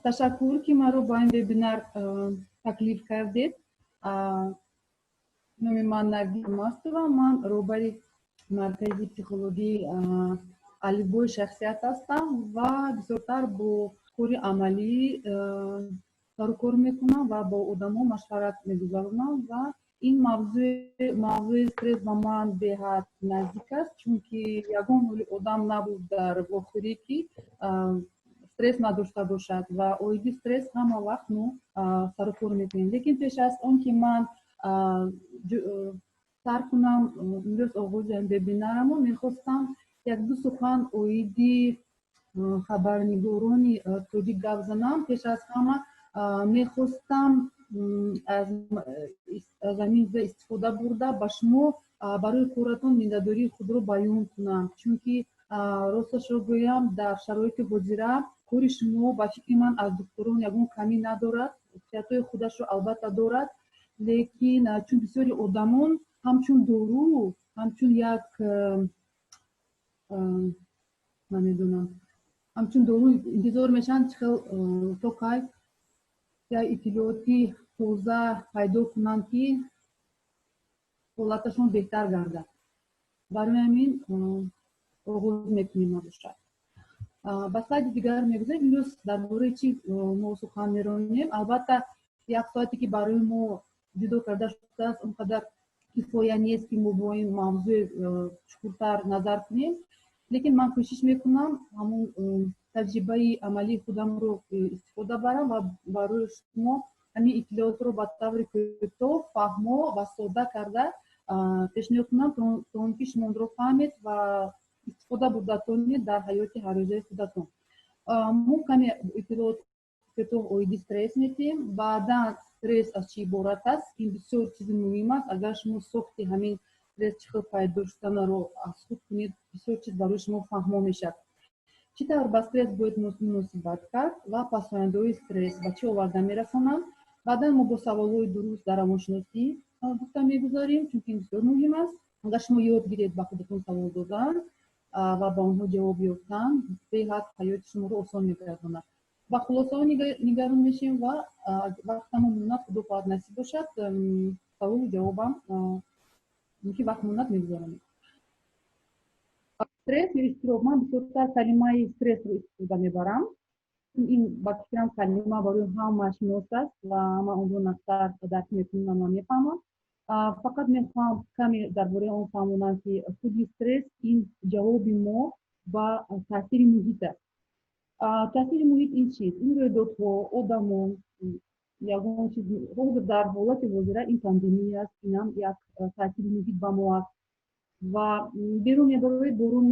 تشکر که ما رو با این وبینار تکلیف کردید. نام من نگین ماست و من روبری مرکزی پسیخولوژی الگوی شخصیت هستم و بسیارتر با کاری عملی کار میکنم و با آدما مشورت میگذارم و این موضوع استرس با من به حد نزدیک است، چون که یگان آدم نبود در واقعی که استرس نداشته باشد و اویدی استرس همه وقت سر کار میکنیم. لیکن پیش از آن که من سر کنم امروز آغاز وبینارم میخواستم یک دو سخن اویدی خبرنگارانی توجی گپ زنم. پیش از همه میخواستم از این استفاده برده به شما برای کارتان مینداداری خود رو بیان کنم، چون که راستش رو گویم در شرایط حاضره کار شما به فکر من از دکتران یگان کمی ندارد، احتیاطات خودش رو البته دارد، لیکن چون بسیاری آدمان همچون دارو همچون یک نمیدونم همچون دارو انتظار میشن تا که یا اطلاعاتی تازه پیدا کنند که حالتشون بهتر گردد. برای همین آغاز میکنیم باشد. به سلاید دیگر میگذاریم. امروز درباره چی ما سخن میرانیم. البته یک ساعتی که برای ما جدا کرده شده است اونقدر کفایه نیست که ما با این موضوع چکورتر نظر کنیم، لیکن من کوشش میکنم همون تجربه عملی خودم رو استفاده برم و برای شما همین اطلاعات رو به طور کوتاه فهمو و ساده کرده پیشنهاد کنم تا اون که شما رو فهمید و استفاده بردتونید در حیات هر روزه خودتون. ما کمی اطلاعات کوتاه اویدی استرس میتیم. بعدا استرس از چی عبارت است؟ این بسیار چیز مهم است. اگر شما ساخت همین استرس چه خیلی پیدا شدن رو از خود کنید بسیار چیز برای شما فهمو میشه. چطور با استرس باید مناسبت کرد و پس‌آینده‌های استرس به چه آورده میرسانند. بعدا ما با سوال‌های درست در روانشناسی گفته میگذاریم، چون این بسیار مهم است. اگر شما یاد گیرید با خودتون سوال دادن و با اونها جواب یافتن به حد حیات شما رو آسان میگرداند. با خلاصه نگران میشیم و وقت تمام موند خدا خواهد نصیب باشد سوال و جوابم که وقت موند میگذارم. استرس یا اضطراب، من بسیارتر کلمه استرس رو استفاده میبرم. این با فکرم کلمه برای همه شناس است و همه اون رو نقدر درک میکنم و میفهمم. فقط میخوام کمی درباره اون فهمونم که خود استرس این جواب ما با تاثیر محیط است. تاثیر محیط این چیست؟ این رویدادها آدمان یگان چیز در حالت حاضره این پاندمی است، این هم یک تاثیر محیط با ما است و بیرون میبرد بارون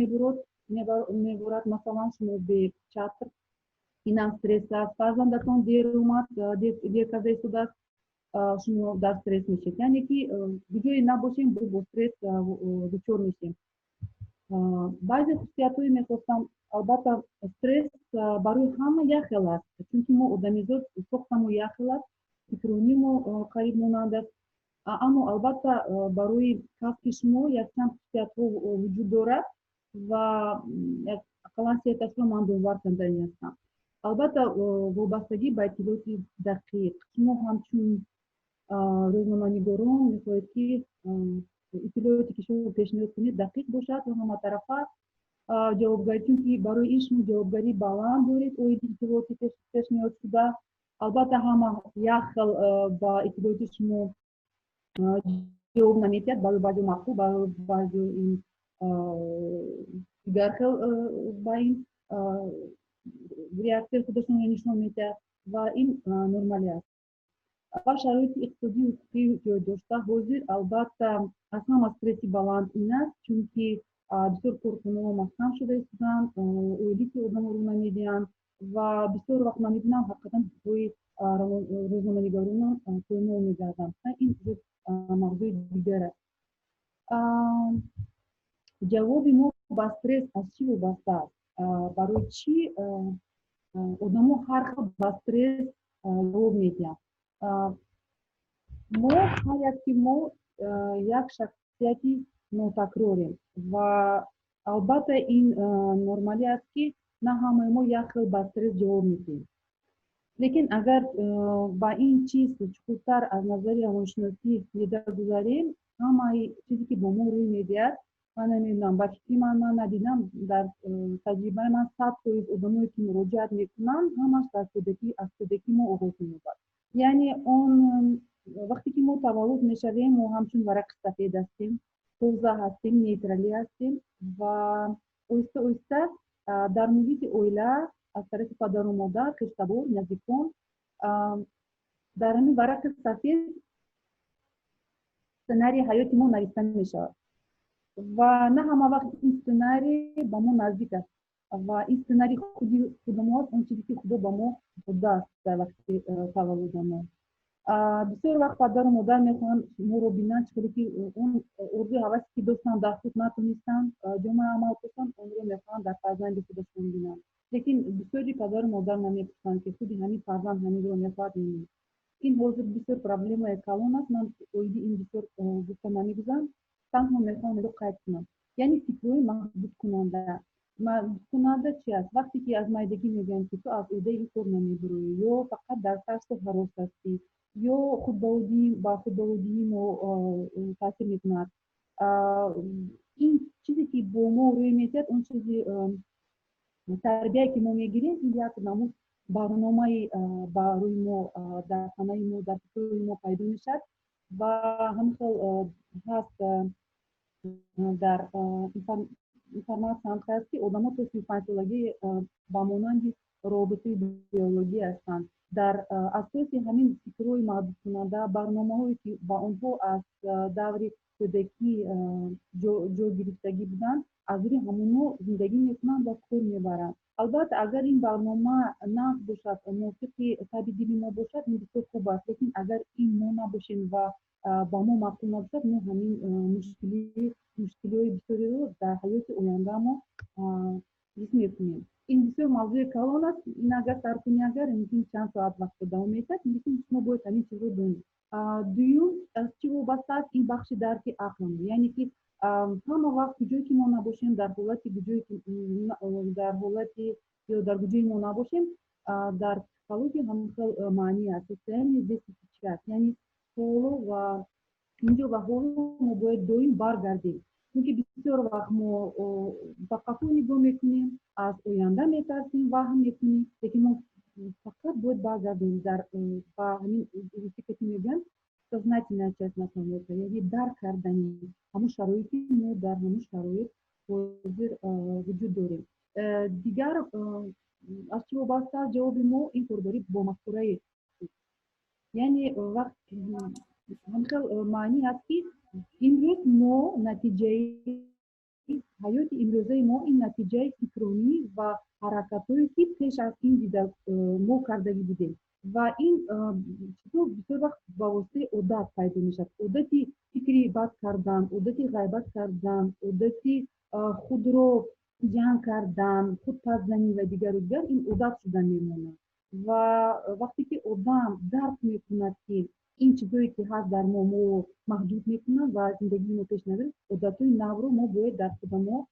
میبرد مثلا شما به چتر، این هم استرس است. فرزندتان دیر اومد دیر کرده شده است، شما در استرس میشید، یعنی که بجای نباشیم با استرس دچار میشیم. بعضی خصوصیت‌های میخواستم، البته استرس برای همه یک خیل است، چون که ما آدمیزاد ساختمون یک خیل است، فکرانی ما قریب مانند است، اما البته برای کسب شما یک چند خصوصیت‌ها وجود دارد و یک اقلا سیتش رو من دنبال کردنی هستم. البته وابستگی به اطلاعات دقیق، شما همچون روزنامه‌نگاران میخواهید که اطلاعاتی که شما پیشنهاد کنید دقیق باشد و همه طرفه جوابگری، چون که برای این شما جوابگری بلند دارید و اطلاعاتی پیشنهاد شده. البته همه یک خیل با اطلاعاتی شما جواب نمیدید، برای بعضی مخصوص برای بعضی این دیگر خیل با این ریاکتر خودشون نشون میده و این نرمالی است. با شرایط اقتصادی و حقوقی جای داشته حاضر البته از هم استرسی بلند این است، چون که بسیار کارخانه‌ها محکم شده ایستادند، اویدی که آدم رو نمیدهند و بسیار وقت نمیدونم حقیقتا روی روزنامه‌نگاران توهین میگردند. این موضوع دیگر است. جواب ما با استرس از چی وابسته است؟ برای چی آدم‌ها هر خیل با استرس جواب میدهند؟ ما ما یک شخصیتی ناتکراریم و البته این نرمالی است که نه همه ما یک خیل با استرس جواب میدیم. लेकिन अगर با این چیز چکوتر از نظر روانشناسی نظر گذاریم همه چیزی که با ما روی میدهد من نمیدونم وقتی من ندیدم در تجربه من 100% آدمایی که مراجعت میکنن همش در کودکی از کودکی ما آغاز می‌یابد یعنی اون وقتی که ما تولد میشویم ما همچون ورق سفید هستیم توزه هستیم نیترالی هستیم و آهسته آهسته در محیط اویله از طرف پدر و مادر کشتبار نزدیکان در همین ورق سفید سناریوی حیات ما نوشته میشود و نه همه وقت این سناریو با ما نزدیک است و این سناریو خود ما اون چیزی که خدا با ما داده است در وقت تولد ما بسیار وقت پدر و مادر میخوان ما رو بینن چطوری که اون ارزوی حواسی که داشتن در خود نتونستن جامعه عمل کنن اون رو میخوان در فرزند خودشون بینن لیکن بسیاری پدر و مادر نمیپسند که خودی همین فرزند همین رو میخواد ببینه این حوزه بسیار پرابلم کلان است من اویدی این بسیار گفتم نمیگذارم تنها میخوام رو قید کنم یعنی فکروی محدود کننده محدود کننده چی است وقتی که از مایدگی میگن که تو از ایده ای کار نمیبروی یا فقط در ترس حراس هستی یا خودداری با خودداری تاثیر میکند این چیزی که با ما روی میتد اون چیزی تربیه که ما میگیریم این یک نمود برنامه با روی ما در خانه ما در فکر ما پیدا میشد و همینطور هست در اینفورماسیون هم هست که آدم ها توی فیزیولوژی با مانند رابطه بیولوژی هستند در اساس همین فکرهای محدود کننده برنامه‌هایی که با آنها از دور کودکی جو گرفتگی بودند از روی همونو زندگی میکنند و کار میبرند البته اگر این برنامه نقض باشد موافق طبیعی ما باشد این بسیار خوب است لیکن اگر این ما نباشیم و با ما مفهوم نباشد ما همین مشکلی بسیاری رو در حیات آینده ما حس میکنیم این بسیار موضوع کلان است این اگر سر کنی اگر ممکن چند ساعت وقت دوام میتد لیکن شما باید همین چیز رو دونید دوم از چی وابسته است این بخش درک عقل یعنی که همه وقت کجایی که ما نباشیم در حالتی کجایی که در حالتی یا در کجایی ما نباشیم در پسیکولوژی همین معنی است یعنی زیست یعنی حالا و اینجا و حالا ما باید دویم برگردیم چون بسیار وقت ما با قفو نگاه میکنیم از آینده میترسیم و هم میکنیم لیکن ما فقط باید برگردیم در با همین روزی که میگن сознательная часть нашего мозга, یعنی درک کردن همون شرایطی ما در همون شرایط حاضر وجود داریم دیگر از چی وابسته جواب ما این طور با مفکوره یعنی وقت همخل معنی هست که امروز ما نتیجه حیات امروزه ما این نتیجه فکرانی و حرکتهایی که پیش از این دیده ما کردگی بودیم و این چطور بسیار وقت با واسطه عادت پیدا میشد عادتی فکری بد کردن عادتی غیبت کردن عادتی خود رو جمع کردن خود پس زنی و دیگر این عادت شدن میمونه و وقتی که آدم درک میکند که این چیزایی که هست در ما محدود میکنن و زندگی ما پیش نمیره عادتهای نو رو ما باید در خود ما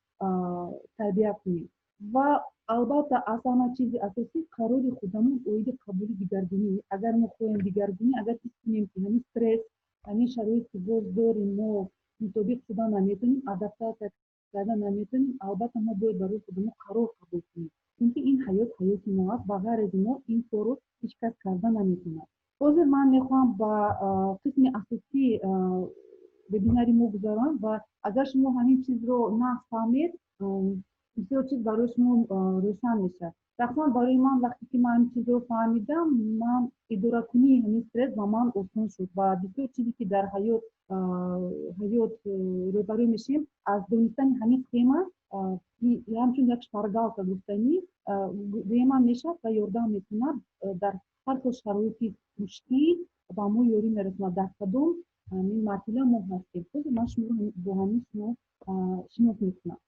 تربیت کنیم و البته از همه چیز اساسی قرار خودمون اوید قبول دیگرگونی اگر ما خواهیم دیگرگونی اگر کنیم که همین استرس همین شرایط که باز داریم ما مطابق شدن نمیتونیم ادپتاسیا کردن نمیتونیم البته ما باید برای خودمون قرار قبول کنیم چون این حیات ما است بغیر از ما این کار رو هیچ کس کردن نمیتونه حاضر من میخوام با قسم اساسی وبیناری ما گذارم و اگر شما همین چیز رو نفهمید بسیار چیز برای شما روشن میشه شخصا برای من وقتی که من همین چیز رو فهمیدم من اداره کنی همین استرس با من آسان شد و بسیار چیزی که در حیات روبرو میشیم از دونستن همین قیمت همچون یک شپرگال گفتنی روی من میشه و یاردم میتونه در هر کل شرایطی مشکل با ما یاری میرسونه در کدوم این مرحله ما هستیم خود من شما با همین شما میتونم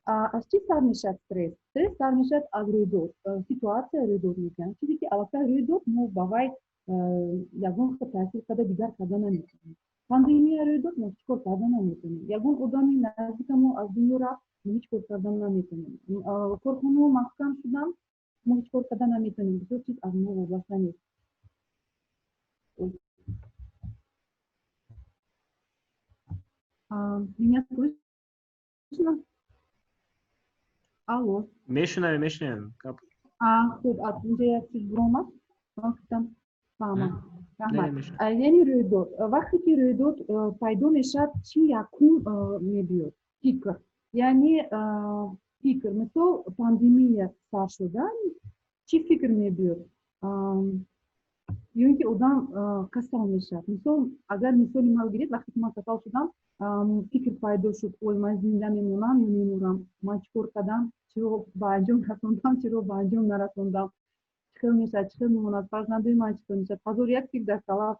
از چی سر میشد استرس؟ استرس سر میشد از رویداد سیتواسیا رویداد میگن چیزی که البته رویداد ما باید یگان خود تاثیر کده دیگر کده نمیتونیم پاندمی رویداد ما چیکار کردن نمیتونیم یگان آدمی نزدیک ما از دنیا رفت هیچ کار کردن نمیتونیم کارخونه محکم شدن ما هیچ کار کردن نمیتونیم، بسیار چیز از ما وابسته نیست. меня слышно? Алло. میشنویم. خب از اونجا یک چیز برآمد. من گفتم فهمم. رحمت. میشنویم. یعنی رویداد وقتی که رویداد پیدا میشد چی یکون میبیاد فکر، یعنی فکر مثل پاندمی سر شدن چی فکر میبیاد، یا اینکه آدم کسل میشد. مثال اگر مثالی ما گیرید وقتی که من کسل شدم فکر پیدا شد اوی من زنده میمونم یا میمونم، من چیکار کردم، چرا به انجام رسوندم، چرا به انجام نرسوندم، چطور میشه، چطور میموند، فرزندای من چطور میشه، هزار یک فکر در کله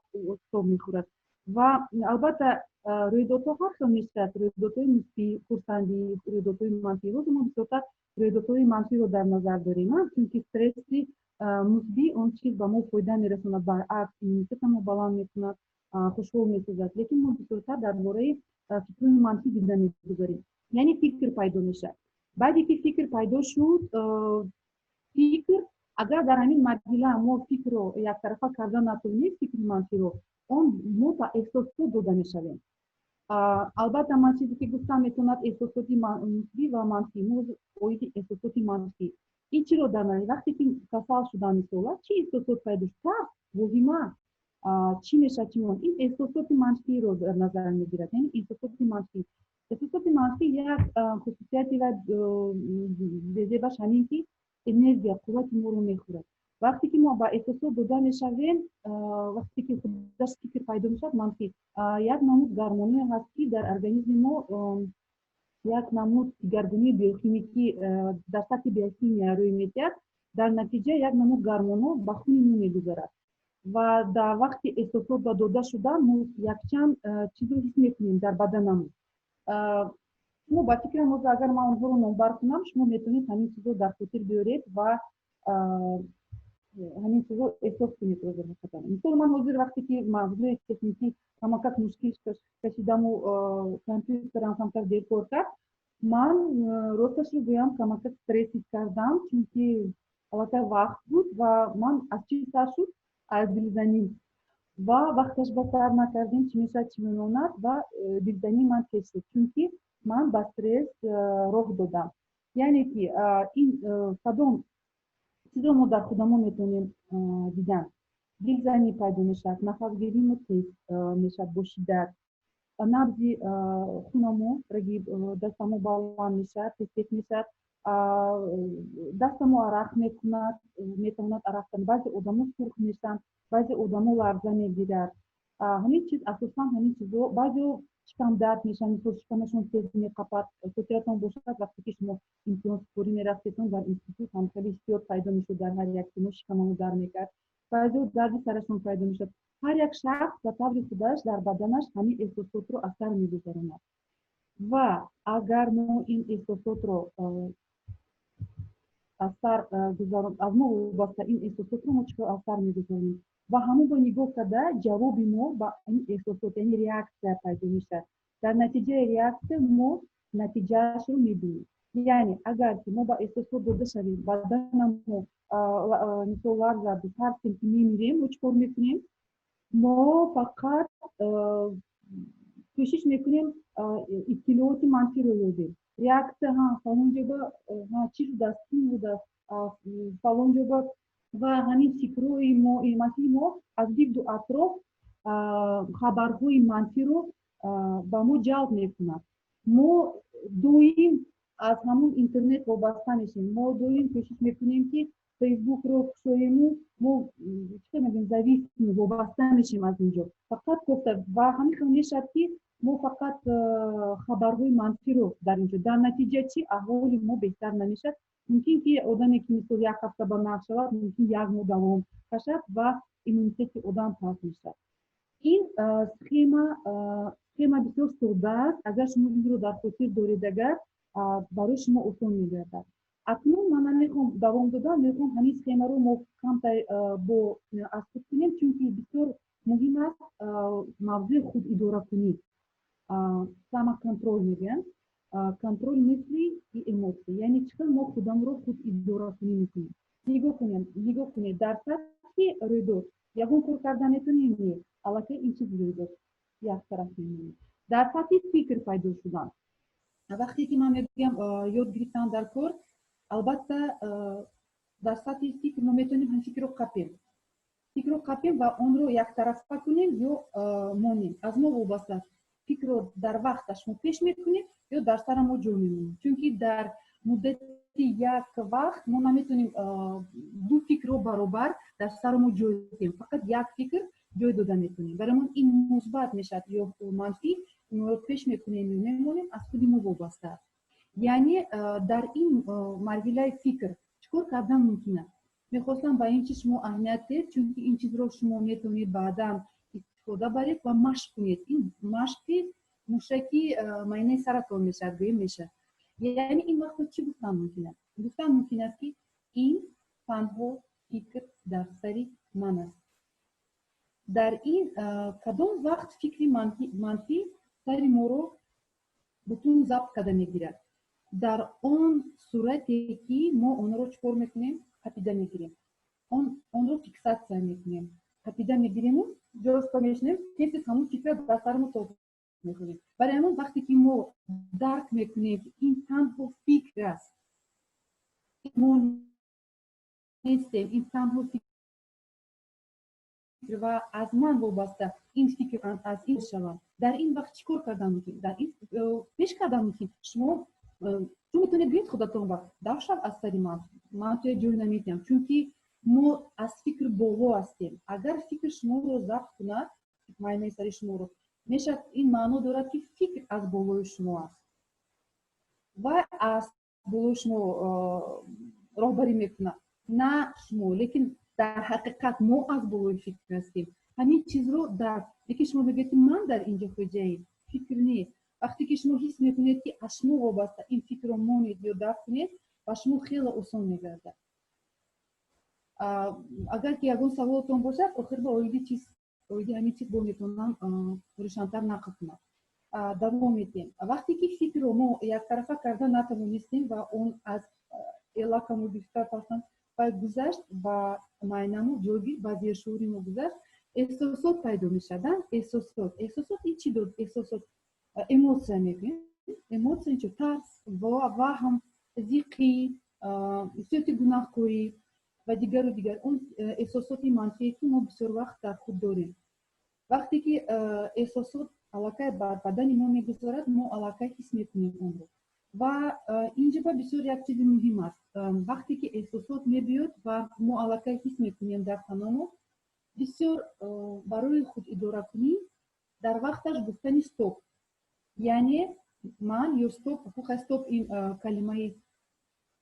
صبح میخورد. و البته رویدادها هر خیل میشه، رویدادهای مثبتی خرسندی، رویدادهای منفی. روز ما بسیارتر رویدادهای منفی رو در نظر داریم، چون که استرسی مثبتی اون چیز به ما فایده میرسوند، برعکس ایمنیته ما بلند میکند، خوشحال میسازد. لیکن ما بسیارتر درباره فکرهای منفی دیده میگذاریم، یعنی فکر پیدا میشه. بعدی که فکر پیدا شد، فکر اگر در همین مرحله ما فکر رو یک طرفه کردن نتونیم، فکر منفی رو اون ما به احساسات داده میشویم. البته من چیزی که گفتم میتوند احساسات مثبتی و منفی، موضوع احساسات منفی این چی رو در نظر وقتی که کسل شدن میشه چی احساسات پیدا شد، وهمه چی میشه، چی میمونه، این احساسات منفی رو در نظر میگیرد. یعنی احساسات منفی یک خصوصیتی و جذبش همین که انرژی قوت ما رو میخورد. وقتی که ما با احساسات داده میشویم، وقتی که خودش فکر پیدا میشد منفی، یک نمود گرمونی هست که در ارگانیسم ما یک نمود گردونی بیوکیمیکی در سطح بیوکیمی روی میدهد، در نتیجه یک نمود گرمونو به خون ما میگذارد و در وقتی احساسات داده شده ما یک چند چیز رو حس میکنیم در بدنمون. شما با فکر موضوع اگر من اونها رو نمبر کنم شما میتونید همین چیز رو در خاطر بیارید و همین چیز رو احساس کنید. مثلا من حاضر وقتی که موضوع تکنیکی کماکت مشکل کشیدم و کامپیوترم کمتر دیر کار کرد، من راستش رو بگویم کماکت استرس کردم، چون که البته وقت بود و من از چی سر شد، از دلزنی و وقتش بسر نکردیم چی میشه چی میموند و دلزنی من پیش شد، چون که من با استرس راه دادم. یعنی که این کدام چیز رو ما در خودمون میتونیم دیدن، دلزنی پیدا میشد، نفسگیری ما تیز میشد با شدت، نبض خونمو رگی دستمو بلند میشد، تیز میشد، دستمو عرق میکند، میتواند عرق کنه. بعضی آدمو سرخ میشن، بعضی آدمو لرزه میگیرد. همین چیز اساسا همین چیزو بعضی شکم درد میشن، مثل شکمشون تیز میقپد. خاطرتون باشد وقتی که شما امتحان سپوری میرفتیتون در اینستیتوت هم خیلی احتیاط پیدا میشد، در هر یک تیم شکممو در میکرد، بعضی درد سرشون پیدا میشد. هر یک شخص به طور خودش در بدنش همین احساسات رو اثر میگذارند و اگر ما این احساسات رو اثر گذارم از ما واسه این احساسات رو ما چطور اثر میگذاریم و همون با نگاه کرده جواب ما با این احساسات یعنی ریاکسیا پیدا میشه. در نتیجه ریاکسیا ما نتیجهش رو میبینیم. یعنی اگر که ما با احساسات داده شویم بدنمون مثل لرزه بترسیم که میمیریم، ما چطور میکنیم؟ ما فقط کوشش میکنیم اطلاعات منفی رو یابیم. ریاکسیا فلان جا چی شده، چی بوده، فلان جا و همین فکرهای ما منفی ما از دید و اطراف خبرهای منفی رو با ما جلب میکنند. ما دویم از همون اینترنت وابسته میشیم، ما دویم کوشش میکنیم که فیسبوک رو کشوییم، ما چطور میگیم زویستیم، وابسته میشیم از اینجا. فقط گفته و همین خیلی شد که ما فقط خبرهای منفی رو در اینجا، در نتیجه چی احوال ما بهتر نمیشه. ممکن که آدمی که مثل یک هفته با نقش شود ممکن یک ماه دوام کشد و ایمونیته آدم پاک میشه. این سخema بسیار ساده است، اگر شما این رو در خاطر دارید اگر برای شما آسان میگردد. اکنون من نمیخوام دوام دادم، میخوام همین سخema رو محکم با اساس کنیم، چون که بسیار مهم است موضوع خود اداره کنی. سما کنترل میگن، کنترل مثل ایموسی، یعنی چقدر ما خودم رو خود اداره کنی میکنیم. نگاه کنید در سطح رویداد یکون کار کرده میتونیم نیست علاقه این چیز رویداد یک طرف میمونید در سطح فکر پیدا شدن وقتی که من میگم یاد گرفتن در کار البته در سطح فکر ما میتونیم هم فکر رو قپیم و اون رو یک طرفه کنیم یا مونیم از ما وابسته است فکر رو در وقتش ما پیش میکنیم یا در سر ما جا میمونیم چون که در مدت یک وقت ما نمیتونیم دو فکر رو برابر در سر ما جای بدیم فقط یک فکر جای داده میتونیم برای ما این مثبت میشد یا منفی اون رو پیش میکنیم یا میمونیم از خود ما وابسته است یعنی در این مرحله فکر چیکار کردن ممکنه میخواستم با این چیز شما اهمیت دید چون این چیز رو شما میتونید بعدا استفاده برید و مشق کنید این مشقی موشکی معنی سرطان میشه گویی میشه یعنی این وقت چی گفتن ممکن است که این تنها فکر در سری من است در این کدام وقت فکری منفی سری ما رو بتون ضبط کرده میگیرد در اون صورتی که ما اون رو چکار میکنیم قپیده میگیریم اون رو فیکساسیا میکنیم قپیده میگیریم و جلوش میشنیم کسی همون فکر در سر ما توقف میکنیم برای همون وقتی که ما درک میکنیم این تنها فکر است ما نیستیم این تنها فکر و از من وابسته این فکر از این شوم در این وقت چیکار کردن میکنیم در این پیش کردن میکنیم شما تو میتونید بگید خودتون وقت داشتم از سری من توی جور نمیتونم چون که ما از فکر بالا هستیم اگر فکر شما رو ضبط کند معنی سری شما رو میشه این معنی دارد که فکر از بالای شما است و از بالای شما راهبری میکنه نه شما لیکن در حقیقت ما از بالای فکر هستیم همین چیز رو در یکی شما بگید من در اینجا کجایی فکر نیست وقتی که شما حس میکنید که از شما وابسته این فکر رو مونید یا درک کنید و شما خیلی آسان میگرده اگر که یگان سوالتون باشد آخر با اویدی همین چیز با میتونم روشن‌تر نقل کنم دوام میدیم وقتی که فکر رو ما یک طرفه کرده نتوانستیم و اون از علاقه بیشتر پسند و گذشت و معنامو جوگی و زیر شعوریمو گذشت احساسات پیدا میشدن احساسات این چی داد احساسات اموция میگیم اموция چه ترس و هم ضیقی حسیت گناهکاری و دیگر اون احساسات منفی که ما بسیار وقت در خود داریم وقتی که احساسات علاقه بر بدن ما میگذارد ما علاقه حس میکنیم اون رو و اینجا بسیار یک چیز مهم است وقتی که احساسات میبیاد و ما علاقه حس میکنیم در تنامو بسیار برای خود اداره کنیم در وقتش گفتن استوب یعنی من یا استوب این کلمه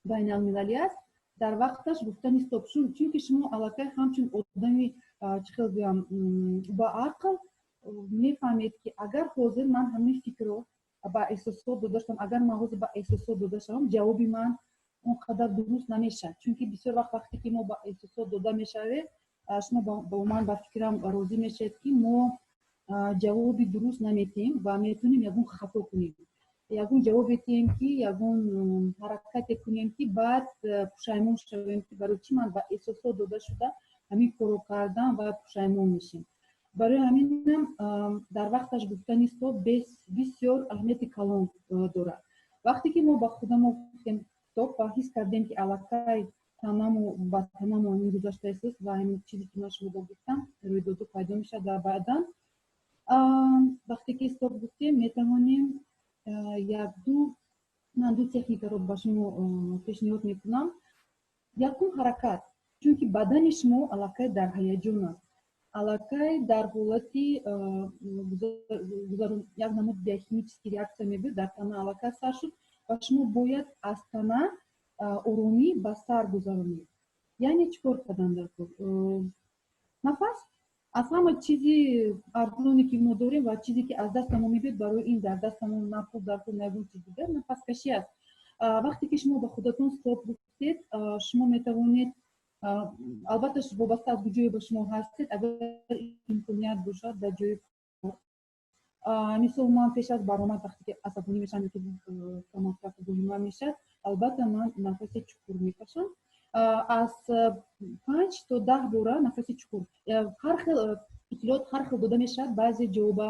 بین المللی است در وقتش گفتن استوب چون که شما علاقه همچون آدمی چه بگم با عقل میفهمید که اگر حاضر من همین فکر رو با احساسات داشتم اگر من حاضر با احساسات داشتم جوابی من اونقدر درست نمیشه چون که بسیار وقتی که ما با احساسات داده میشویم شما با من با فکرم راضی میشید که ما جوابی درست نمیتیم و میتونیم یگون خطا کنیم یگون جواب بدیم که یگون حرکت کنیم که بعد پشیمون شویم که برای چی من با احساسات داده شده همین کارو کردم و پشیمون میشیم برای همینم در وقتش گفتن است بسیار اهمیت کلان دارد وقتی که ما با خودمون گفتیم و حس کردیم که علاقه تمام با تمام این گذاشته است و این چیزی که من شما گفتم رویداد پیدا میشه در بعدن وقتی که استوب گفتیم میتوانیم من دو تکنیک رو با شما پیشنهاد میکنم یکم حرکت چون که بدن شما علاقه در هیجان است علاقه در حالتی یک نمود بیوکیمیکی реакция میبود در تنه علاقه سر شد و شما باید از تنه آرومی به سر گذارونید یعنی چکار کردن در کار نفس از همه چیزی ارزانی که ما داریم و چیزی که از دست ما میبید برای این در دست ما نفس در کار نگون چیز دیگر نفس کشی است وقتی که شما به خودتون استوب گفتید شما میتوانید البته وابسته از کجای به شما هستید اگر امکانیت باشد در جای مثل من پیش از برآمد وقتی که عصبانی میشم که تمام بولیما میشه البته من نفس چکور میکشم аз 5 то 10 бора нафаси чуқур ҳар хел иттилоот ҳар хел дода мешавад. баъзе ҷавоба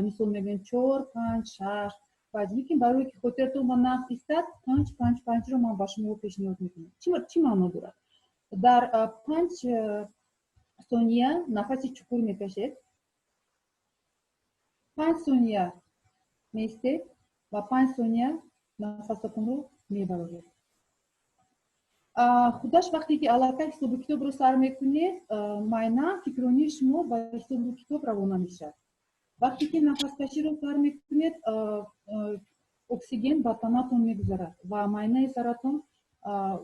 мисол мегӯем 4 5 6 баъд лекин барое ки хотиратон ба нағз истад 5 5 5ро ман ба шумо пешниҳод мекунам. чӣ маъно дорад? дар 5 сония нафаси чуқур мекашед, 5 сония меистед ва 5 сония нафасатонро мебароред. худаш вақте ки аллакай ҳисобу китобро сар мекунед, майна фикрронии шумо ба ҳисобу китоб равона мешавад. вақте ки нафаскаширо сар мекунед, оксиген ба танатон мегузарад ва майнаи саратон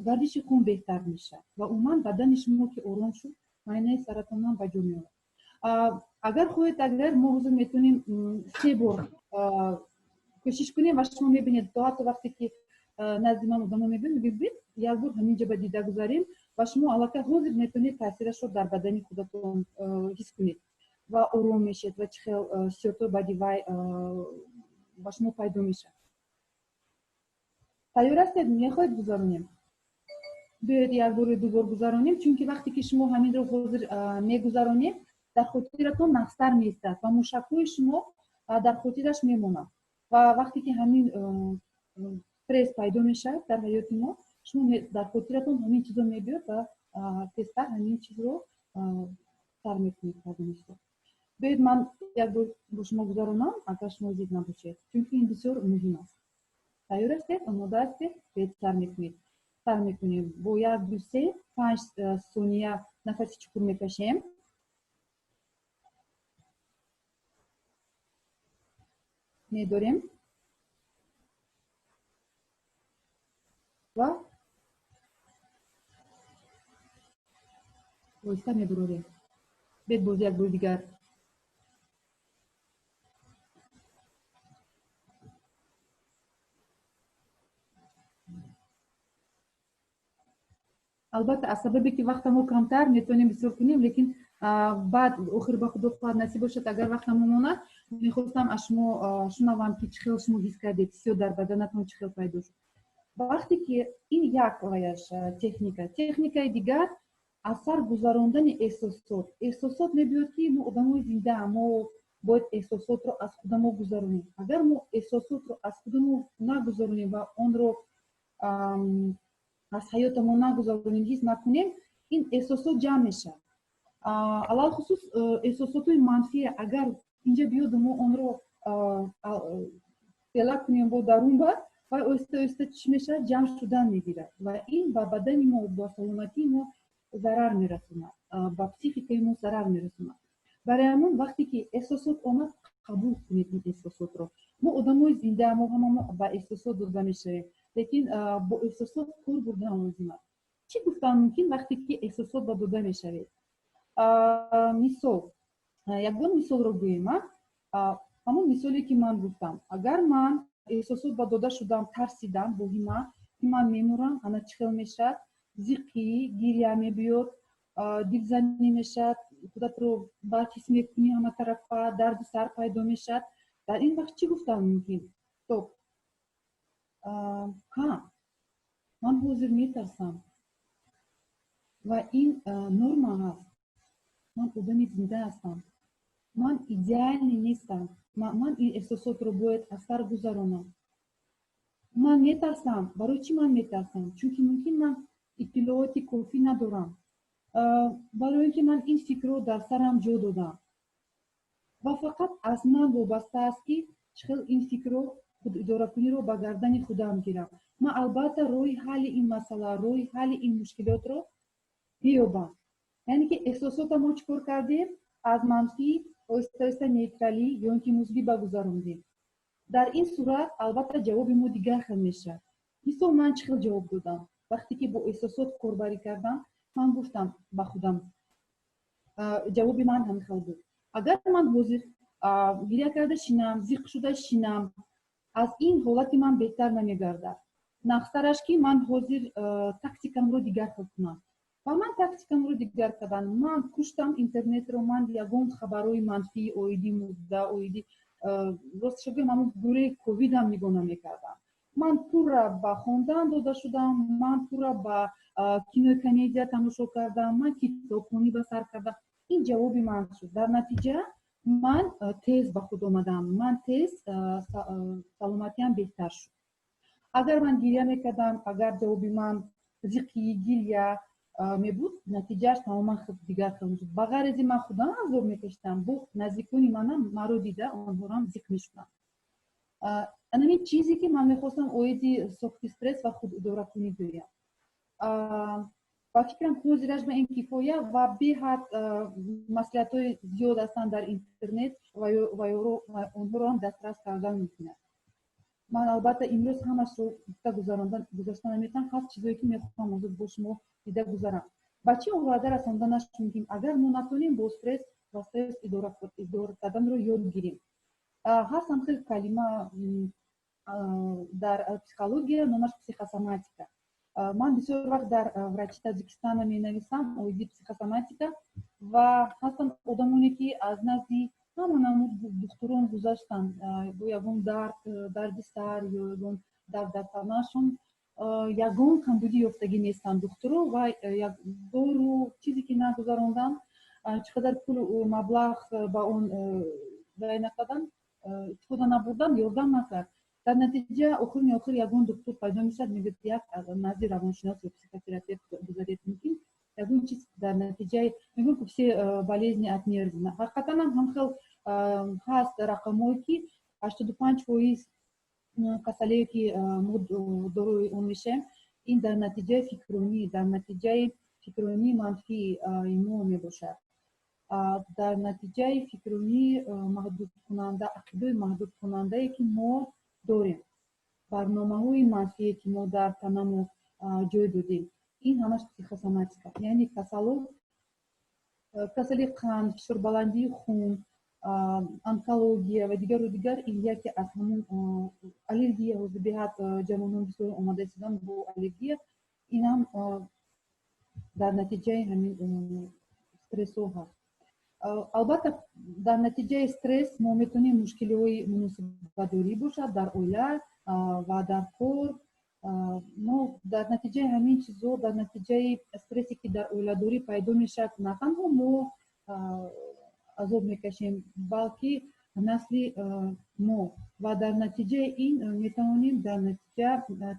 гардиши хун беҳтар мешавад ва умуман бадани шумо ки ором шуд, майнаи саратонам ба ҷо меояд. агар хоҳед, агар мо ҳозир метавонем 3 бор кӯшиш кунем ва шумо мебинед то ҳатто вақте ки назди ман одамо мебинед як бор ҳаминҷа ба дида гузарем ва шумо аллакай ҳозир метавонед таъсирашро дар бадани худатон ҳис кунед ва ором мешед ва чӣ хел ҳиссиётҳо баъди вай ба шумо пайдо мешавад. тайёр ҳастед? мехоҳед гузаронем? биёед як бору ду бор гузаронем, чунки вақте ки шумо ҳаминро ҳозир мегузаронед, дар хотиратон нағзтар меистад ва мушакҳои шумо дар хотираш мемонад ва вақте ки ҳамин стресс пайдо мешавад дар ҳаёти мо, шумо дар хотиратон ҳамин чизо мебиёд ва тезтар ҳамин чизро сар мекунед. биёед ман як бор бо шумо гузаронам, агар шумо зид набошед, чунки ин бисёр муҳим аст. тайёр ҳастед? омода ҳастед? биёед сар мекунед. сар мекунем бо 1 2 3 5 сония нафаси чуқур мекашем. медорем ва оҳиста мебарорем. биёед боз як бори дигар. албатта аз сабабе ки вақтамо камтар метавонем бисёр кунем, лекин баъд охир ба худо хоҳад насиб бошад, агар вақтамо монад, мехостам аз шумо шунавам ки чӣ хел шумо ҳис кардед, ҳиссиёт дар баданатон чӣ хел пайдо шуд. вақте ки ин як ояш техникаи дигар аз сар гузарондани эҳсосот мебиёд ки мо одамои зиндаам, мо бояд эҳсосотро аз худамо гузаронем. агар мо эҳсосотро аз худамо нагузаронем ва онро аз ҳаётамон нагузаронем, ҳис накунем, ин эҳсосот ҷамъ мешавад. алалхусус эҳсосотҳои манфӣ агар инҷа биёду мо онро села кунем бо дарун бар, ва оҳиста оҳиста чӣ мешавад? ҷамъ шудан мегирад ва ин ба бадани мо, ба саломатии мо зарар мерасонад, ба психикаи мо зарар мерасонад. барои ҳамон вақте ки эҳсосот омад, қабул кунед ин эҳсосотро. мо одамои зиндаам, мо ҳама ба эҳсосот дода мешавем, лекин бо эҳсосот кор бурдан лозим аст. чӣ гуфтан мумкин вақте ки эҳсосот ба дода мешавед? мисол, ягон мисолро гӯем. ҳамон мисоле ки ман гуфтам, агар ман эҳсосот ба дода шудам, тарсидам, боҳима ки ман мемурам, ана чӣ хел мешавад? зиқӣ, гирья мебиёд, дилзанӣ мешавад, худатро бад ҳис мекунӣ ҳама тарафа, дарду сар пайдо мешавад. дар ин вақт чӣ гуфтан мумкин? стоп, ман ҳозир метарсам ва ин норма аст. ман одами зинда ҳастам, ман идеалӣ нестам, ман ин эҳсосотро бояд аз сар гузаронам. ман метарсам. барои чӣ ман метарсам? чунки мумкин ман иттилооти кофӣ надорам, барои ки ман ин фикрро дар сарам ҷо додам ва фақат аз ман вобаста аст ки чӣ хел ин фикрро, худидоракуниро ба гардани худам гирам. ман албатта роҳи ҳалли ин масъала, роҳи ҳалли ин мушкилотро биёбам. яъне ки эҳсосотамо чӣ кор кардем? аз манфӣ оҳиста оҳиста нейтралӣ ё ин ки мусбӣ багузарондем. дар ин сурат албатта ҷавоби мо дигар хел мешавад. мисол ман чӣ хел ҷавоб додам? вақте ки бо эҳсосот корбарӣ кардам, ман гуфтам ба худам, ҷавоби ман ҳамин хел буд. агар ман ҳозир гирья карда шинам, зиқ шуда шинам, аз ин ҳолати ман беҳтар намегардад. нағзтараш ки ман ҳозир тактикамро дигар хел кунам. ва ман тактикамро дигар кардам. ман куштам интернетро, ман ягон хабарҳои манфии оиди мурда, оиди росташро гӯям, ҳамон бораи ковидам нигоҳ намекардам. ман пурра ба хондан дода шудам, ман пурра ба кинои комедия тамошо кардам, ман китобхонӣ ба сар кардам. Ин ҷавоби ман шуд. Дар натиҷа ман тез ба худ омадам, ман тез саломатиам беҳтар шуд. Агар ман гирья мекардам, агар ҷавоби ман зиқи гирья мебуд, натиҷааш тамоман дигар хел мешуд. Ба ғайр аз ин ман худам азоб мекашидам, бо наздикони манам маро дида онҳорам зиқ мешуданд. Анамин чизе ки ман мехостам оиди сохти стресс ва худидоракунӣ гӯям. ба фикрам ҳозираш ба ин кифоя ва беҳад маслиҳатҳои зиёд ҳастанд дар интернет ва онҳоро ҳам дастрас кардан мекунад. Ман албатта имрӯз ҳамашро дида гузашта наметавонам. Ҳаст чизое ки мехоҳам ҳозир бо шумо дида гузарам. Ба чӣ оварда расонда нашудем, агар мо натавонем бо стресс ва стресс идора карданро ёд гирем. Ҳастанд хеле калима дар психология, номаш психосоматика. Ман бисёр вақт дар врачи Таҷикистана менависам оиди психосоматика ва ҳастанд одамоне ки аз назди ҳама намуд духтурон гузаштанд, бо ягон дарди сар ё ягон дард дар танашон ягон камбудӣ ёфтагӣ нестанд духтуро ва дору чизе ки нагузаронданд, чӣ қадар пул маблағ ба он зай накарданд, истифода набурданд, ёрдам накард. Дар натиҷа охири охир ягон духтур пайдо мешавад, мегӯяд як назди равоншинос ё психотерапевт гузаред. Мумкин ягон чиз дар натиҷаи мегӯям ки все болезни от нервӣ. Ҳақиқатан ҳам хел ҳаст рақамҳое ки 85% касалие ки мо дорои он мешавем, ин дар натиҷаи фикрронии манфии мо мебошад. Дар натиҷаи фикрронии маҳдудкунанда, ақидаи маҳдудкунандае ки мо дорем, барномаҳои манфие ки мо дар танамо ҷой додем, ин ҳамаш психосоматика. Яъне касали қанд, фишорбаландии хун, онкология ва дигару дигар, ин яке аз ҳамон аллергия. ҳозир беҳад ҷавонон бисёр омода истоданд бо аллергия. Инам дар натиҷаи ҳамин стрессҳо ҳаст. Албатта дар натиҷаи стресс мо метавонем мушкилиҳои муносибатдорӣ бошад дар оила ва дар кор. мо дар натиҷаи ҳамин чизҳо, дар натиҷаи стрессе ки дар оиладорӣ пайдо мешавад, на танҳо мо азоб мекашем, балки насли мо ва дар натиҷаи ин метавонем дар натиҷа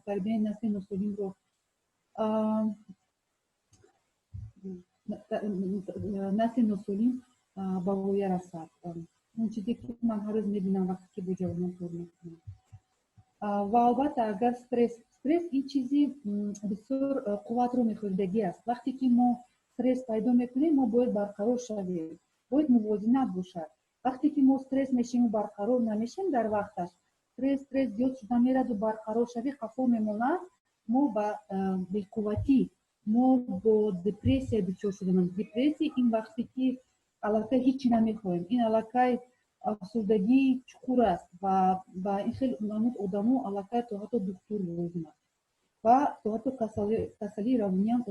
тарбияи насли носолимро насли носолим ба воя расад. Он чизе ки ман ҳар рӯз мебинам вақте ки бо ҷавонон кор мекунам. Ва албатта агар стресс ин чизи бисёр қувватро мехӯрдагӣ аст. Вақте ки мо стресс пайдо мекунем, мо бояд барқарор шавем, бояд мувозинат бошад. Вақте ки мо стресс мешавем, барқарор намешавем дар вақташ, стресс зиёд шуда мераду барқарор шавӣ, хафо мемонад, мо ба беқувватӣ, мо бо депрессия дучор шудаем. Депрессия ин вақте ки аллакай ҳичи намехоҳем, ин аллакай афсурдагии чуқур аст ва ба ин хеле намуд одамо аллакай то ҳатто духтур лозим аст ва то ҳатто касалии равониам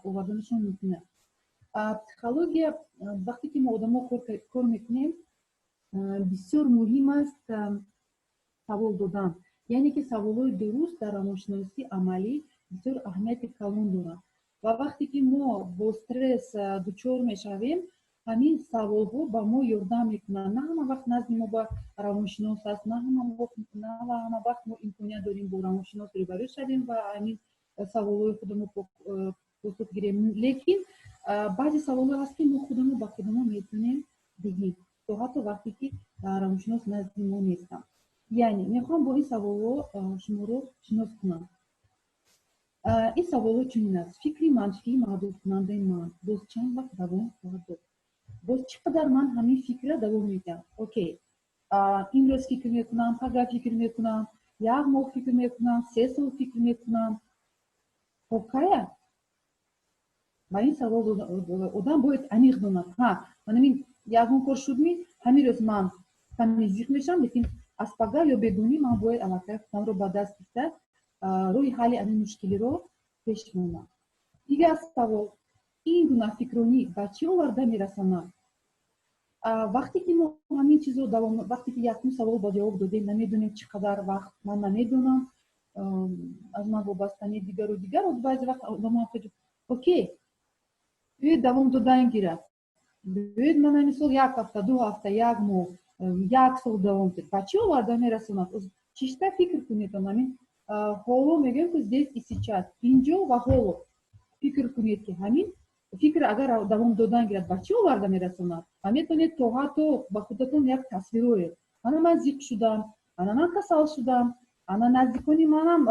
оварданашон мумкин аст. Психология, вақте ки мо одамо кор мекунем, бисёр муҳим аст савол додан. Яъне ки саволҳои дуруст дар равоншиносӣ амалӣ бисёр аҳамияти калон доранд. Ва вақте ки мо бо стресс дучор мешавем, ҳамин саволҳо ба мо ёрдам мекунанд. На ҳама вақт назди мо ба равоншинос аст, на ҳама вақт мо имконият дорем бо равоншинос рӯбарӯ шавем ва ҳамин саволҳои худамро посух гирем. Лекин баъзе саволҳо ҳаст ки мо худамро ба худамо метавонем диҳем, то ҳатто вақте ки равоншинос назди мо нестам. Яъне мехоҳам бо ин саволҳо шуморо шинос кунам. ин саволҳо чунин аст: фикри манфии маҳдудкунандаи ман боз чанд вақт давом хоҳад дошт? Боз чӣ қадар ман ҳамин фикра давом медиҳам? Окей, имрӯз фикр мекунам, пагар фикр мекунам, як моҳ фикр мекунам, 3 сол фикр мекунам. Окая? ба ин савол одам бояд аниқ донад. Манамин ягон кор шудми, ҳамин рӯз ман каме зиқ мешавам, лекин аз пагар ё бегунӣ ман бояд аллакай худамро ба даст гирифта рӯи ҳалли ҳамин мушкилиро пеш монам. Дигар савол: ин гуна фикрронӣ ба чӣ оварда мерасонад? Вақте ки мо ҳамин чизро вақте ки якум савол ба ҷавоб додем, намедонем чӣ қадар вақт, ман намедонам, аз ман вобастани дигару дигар баъзе вақт одамон фикр окей биёед давом додан гирад биёед мана мисол 1 ҳафта 2 ҳафта 1 моҳ 1 сол давом кунад ба чӣ оварда мерасонад чиста фикр кунед ҳамин ҳоло мегӯем ки здесь и сейчас инҷо ва ҳоло фикр кунед ки ҳамин фикр агар давом додан гирад ба чӣ оварда мерасонад ва метавонед то ҳатто ба худатон як тасвирое ана ман зиқ шудам ана ман касал шудам ана наздикони манам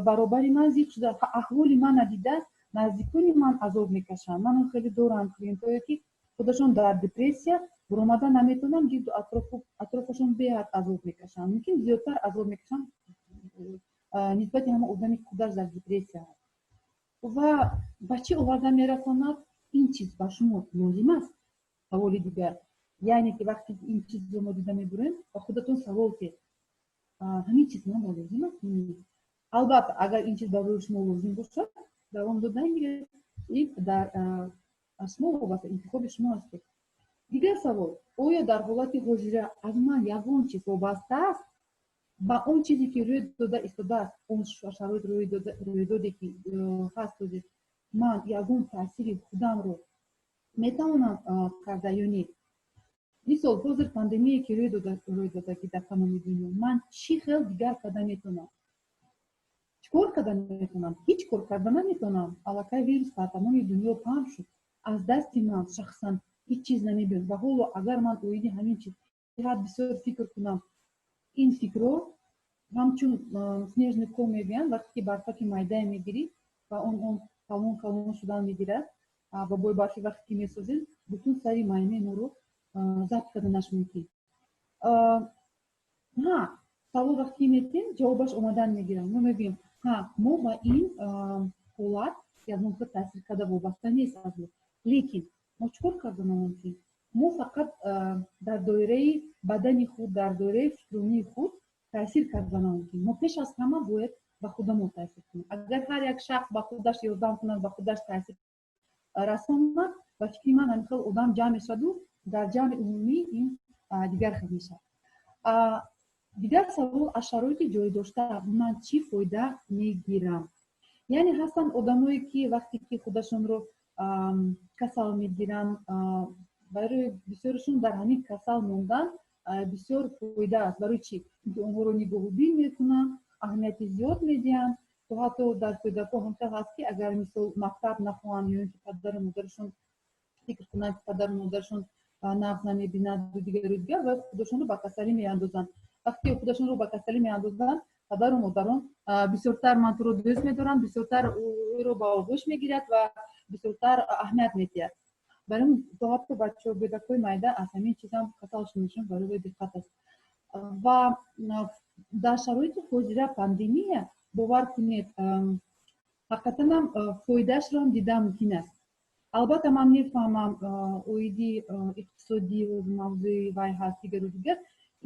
баробари ман зиқ шуда аҳволи мана дида наздикони ман азоб мекашанд манам хеле дорам клиентое ки худашон дар депрессия буромада наметавонанд гирду атрофашон беҳад азоб мекашанд мумкин зиёдтар азоб мекашанд нисбати ҳама одаме ки худаш дар депрессия аст ва ба чӣ оварда мерасонад ин чиз ба шумо лозим аст саволи дигар яъне ки вақте ин чизро мо дида мебурем ба худатон савол ки ҳамин чиз ман лозим аст албатта агар ин чиз барои шумо лозим бошад давом додан гиред ин дар шумо вобаста интихоби шумо аст дигар савол оё дар ҳолати ҳозира аз ман ягон чиз вобаста аст ба он чизе ки рӯй дода истодааст он шароит рӯйдоде ки ҳаст ҳозир ман ягон таъсири худамро метавонам карда ё не мисол ҳозир пандемие ки рӯй додаги дар тамоми дунё ман чӣ хел дигар карда метавонам чӣ кор карда метавонам ҳеҷ кор карда наметавонам аллакай вирус дар тамоми дунё паҳн шуд аз дасти ман шахсан ҳеҷ чиз намебиёд ва ҳоло агар ман оиди ҳамин чиз ҳад бисёр фикр кунам ин фикрро ҳамчун снежный ком мегӯянд вақте ки барфаки майдае мегирӣ ва он калон калон шудан мегирад ва бои барфи вақте ки месозем бутун сари майнаи моро забт карданаш мумкин савол вақте ки метем ҷавобаш омадан мегирам мо мегӯем мо ба ин ҳолат ягон хел таъсир карда вобаста нест лекин мо чӣ кор карда намумкин мо фақат дар доираи бадани худ дар доираи фикрронии худ таъсир карда намумкин мо пеш аз ҳама бояд ба худамон таъсир кунем агар ҳар як шахс ба худаш ёрдам кунад ба худаш таъсир расонад ба фикри ман ҳамин хел одам ҷамъ мешаваду дар ҷамъи умумӣ ин дигар хел мешавад дигар савол аз шароити ҷойдошта ман чӣ фоида мегирам яъне ҳастанд одамое ки вақте ки худашонро касал мегиранд барои бисёрашон дар ҳамин касал мондан бисёр фоида аст барои чӣ чунки онҳоро нигоҳубин мекунанд аҳамияти зиёд медиҳанд то ҳатто дар фоидаҳо ҳамхел ҳаст ки агар мисол мактаб нахоҳанд ё ин ки падару модарашон фикр кунанд ки падару модарашон нағз намебинад дигару дигар ва худашонро ба касалӣ меандозанд вақте худашонро ба касалӣ меандозанд падару модарон бисёртар ман туро дӯст медоранд бисёртар ӯро ба оғӯш мегирад ва бисёртар аҳамият медиҳад барои то ҳатто бачаҳо кӯдакҳои майда аз ҳамин чизам касал шудашон барои диққат аст ва дар шароити ҳозира пандемия бовар кунед ҳақиқатанам фоидаашро дида мумкин аст албатта ман мефаҳмам оиди иқтисодӣ мавзӯи вай ҳаст дигару дигар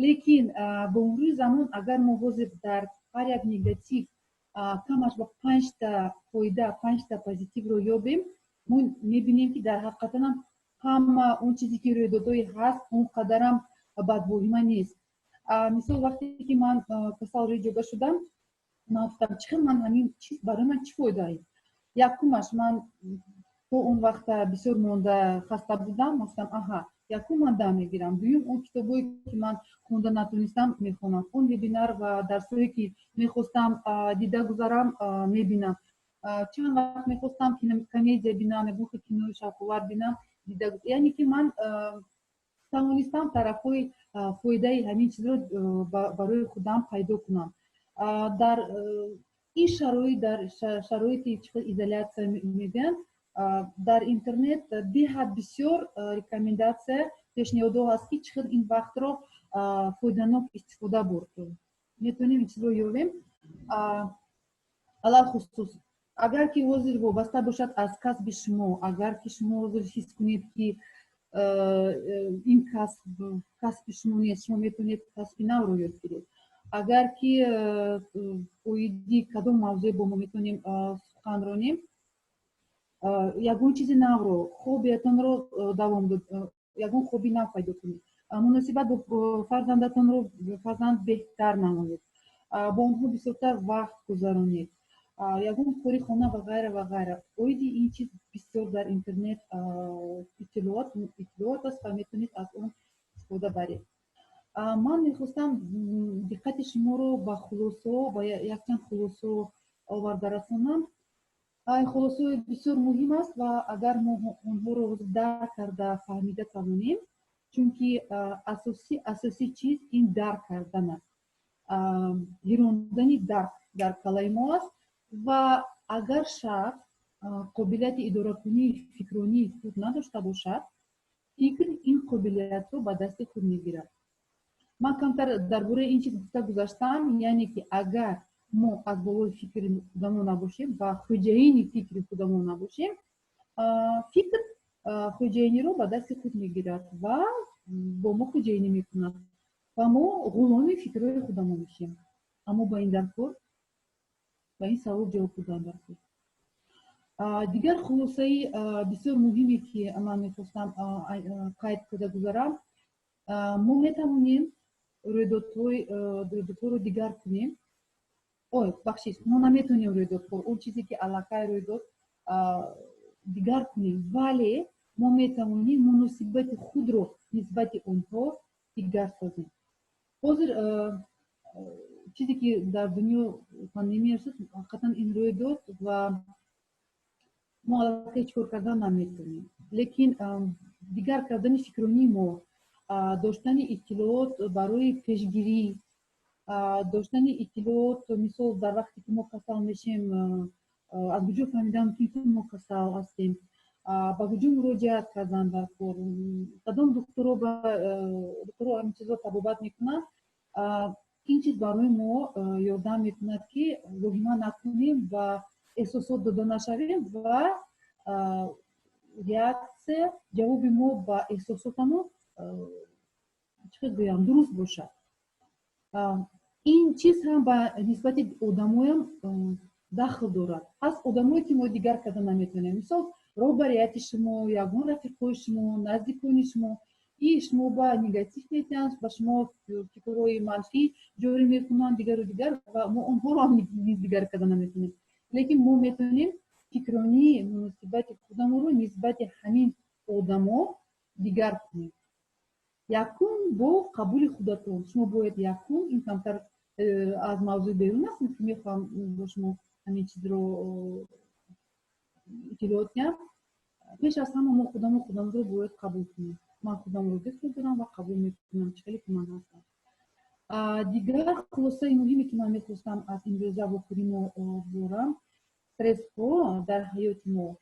лекин ба умрӯи замон агар мо ҳозир дар ҳар як негатив камаш ба 5та фоида 5та позитивро ёбем мо мебинем ки дар ҳақиқатанам ҳама он чизе ки рӯйдодҳои ҳаст он қадарам бадвоҳима нест мисол вақте ки ман касалро ҷода шудам ман гуфтам чӣ хел ман ҳамин чиз барои ман чӣ фоидаи якумаш ман то он вақта бисёр монда хаста будам гуфтам якум ман дам мегирам дуюм он китобое ки ман хонда натонистам мехонам он вебинар ва дарсое ки мехостам дида гузарам мебинам чанд вақт мехостам комедия бинам ягон хел кинои шавқовар бинам яъне ки ман тавонистам тарафҳои фоидаи ҳамин чизро барои худам пайдо кунам дар ин шароит дар шароити изоляция мегӯянд дар интернет беҳад бисёр рекомендация пешниҳодҳо ҳаст ки чӣ хел ин вақтро фоиданок истифода бурд метавонем ин чизро ёбем алалхусус агар ки ҳозир вобаста бошад аз касби шумо агар ки шумо ҳозир ҳис кунед ки ин касби шумо нест шумо метавонед касби навро ёд гиред агар ки оиди кадом мавзӯъ бо мо метавонем сухан ронем ягон чизи навро хобиятонро давом ягон хоби нав пайдо кунед муносибат бо фарзандатонро фарзанд беҳтар намоед با اونها بسیارتر وقت گذرانید. یگان کاری خانه و غیره و غیره. اویدی این چیز بسیار در اینترنت اطلاعات است و میتونید از اون استفاده برید. من میخواستم دقت شما رو به خلاصه با یک چند خلاصه آورده رسانم. خلاصه بسیار مهم است و اگر ما اونها رو درک کرده فهمیده توانیم، چونکه اساسی چیز این درک کردن است، گیروندنی در کلای ما است. و اگر شخص قابلیت اداره کنی فکرانی خود نداشته باشد، فکر این قابلیت رو به دست خود میگیرد. من کمتر درباره این چیز گفته گذاشتم، یعنی که اگر ما از بالای فکر خودمون نباشیم و خوجاین فکر خودمون نباشیم، فکر خوجاینی رو به دست خود میگیرد و با ما خوجاینی میکند و ما غلام فکرهای خودمون میشیم. اما با این درکور با این سوال جواب دادن درکور. دیگر خلاصه بسیار مهمی که من میخواستم قید کرده گذارم، ما میتوانیم رویدادها رو دیگر کنیم. ما نمیتونیم رویدادها، اون چیزی که علاقه رویداد دیگر کنیم، ولی ما میتوانیم مناسبت خود رو نسبت اونها دیگر سازیم. حاضر چیزی که در دنیا پاندمی است، حقیقتا این رویداد و ما علاقه چکار کردن نمیتونیم، لیکن دیگر کردن فکرانی ما، داشتن اطلاعات برای پیشگیری، داشتن اطلاعات، مثال در وقتی که ما کسل میشیم از کجا فهمیدم که ما کسل هستیم، با کجا مراجعت کردن در کار، کدام دکترها همین چیزا طبابت میکنند. این چیز برای ما یادم میکند که وهمه نکنیم و احساسات داده نشویم و ریاکسیه جواب ما با احساساتمون چقدر بگم درست باشد. این چیز هم به نسبت آدمایم دخل دارد. از آدمایی که ما دیگر کردن نمیتونیم، مثال رهبریت شما، یگان رفیقای شما، نزدیکان شما، این شما با نگاتیو میتونید با شما فکرهای منفی جاری میکنن دیگر و دیگر و ما اونها رو هم دیگر کردن نمیتونیم، لیکن ما میتونیم فکرانی مناسبت خودمون رو نسبت همین آدما دیگر کنیم. یکم با قبول خودتون، شما باید یکم این کمتر از موضوع بیرون است که میخوام با شما همین چیز رو اطلاعات کنم. پیش از همه ما خودم رو باید قبول کنیم. من خودم رو دوست دارم و قبول میکنم چه خیلی که من هستم. دیگر خلاصه مهمی که من میخواستم از این روزه بکنیم و بورم، استرس ها در حیات ما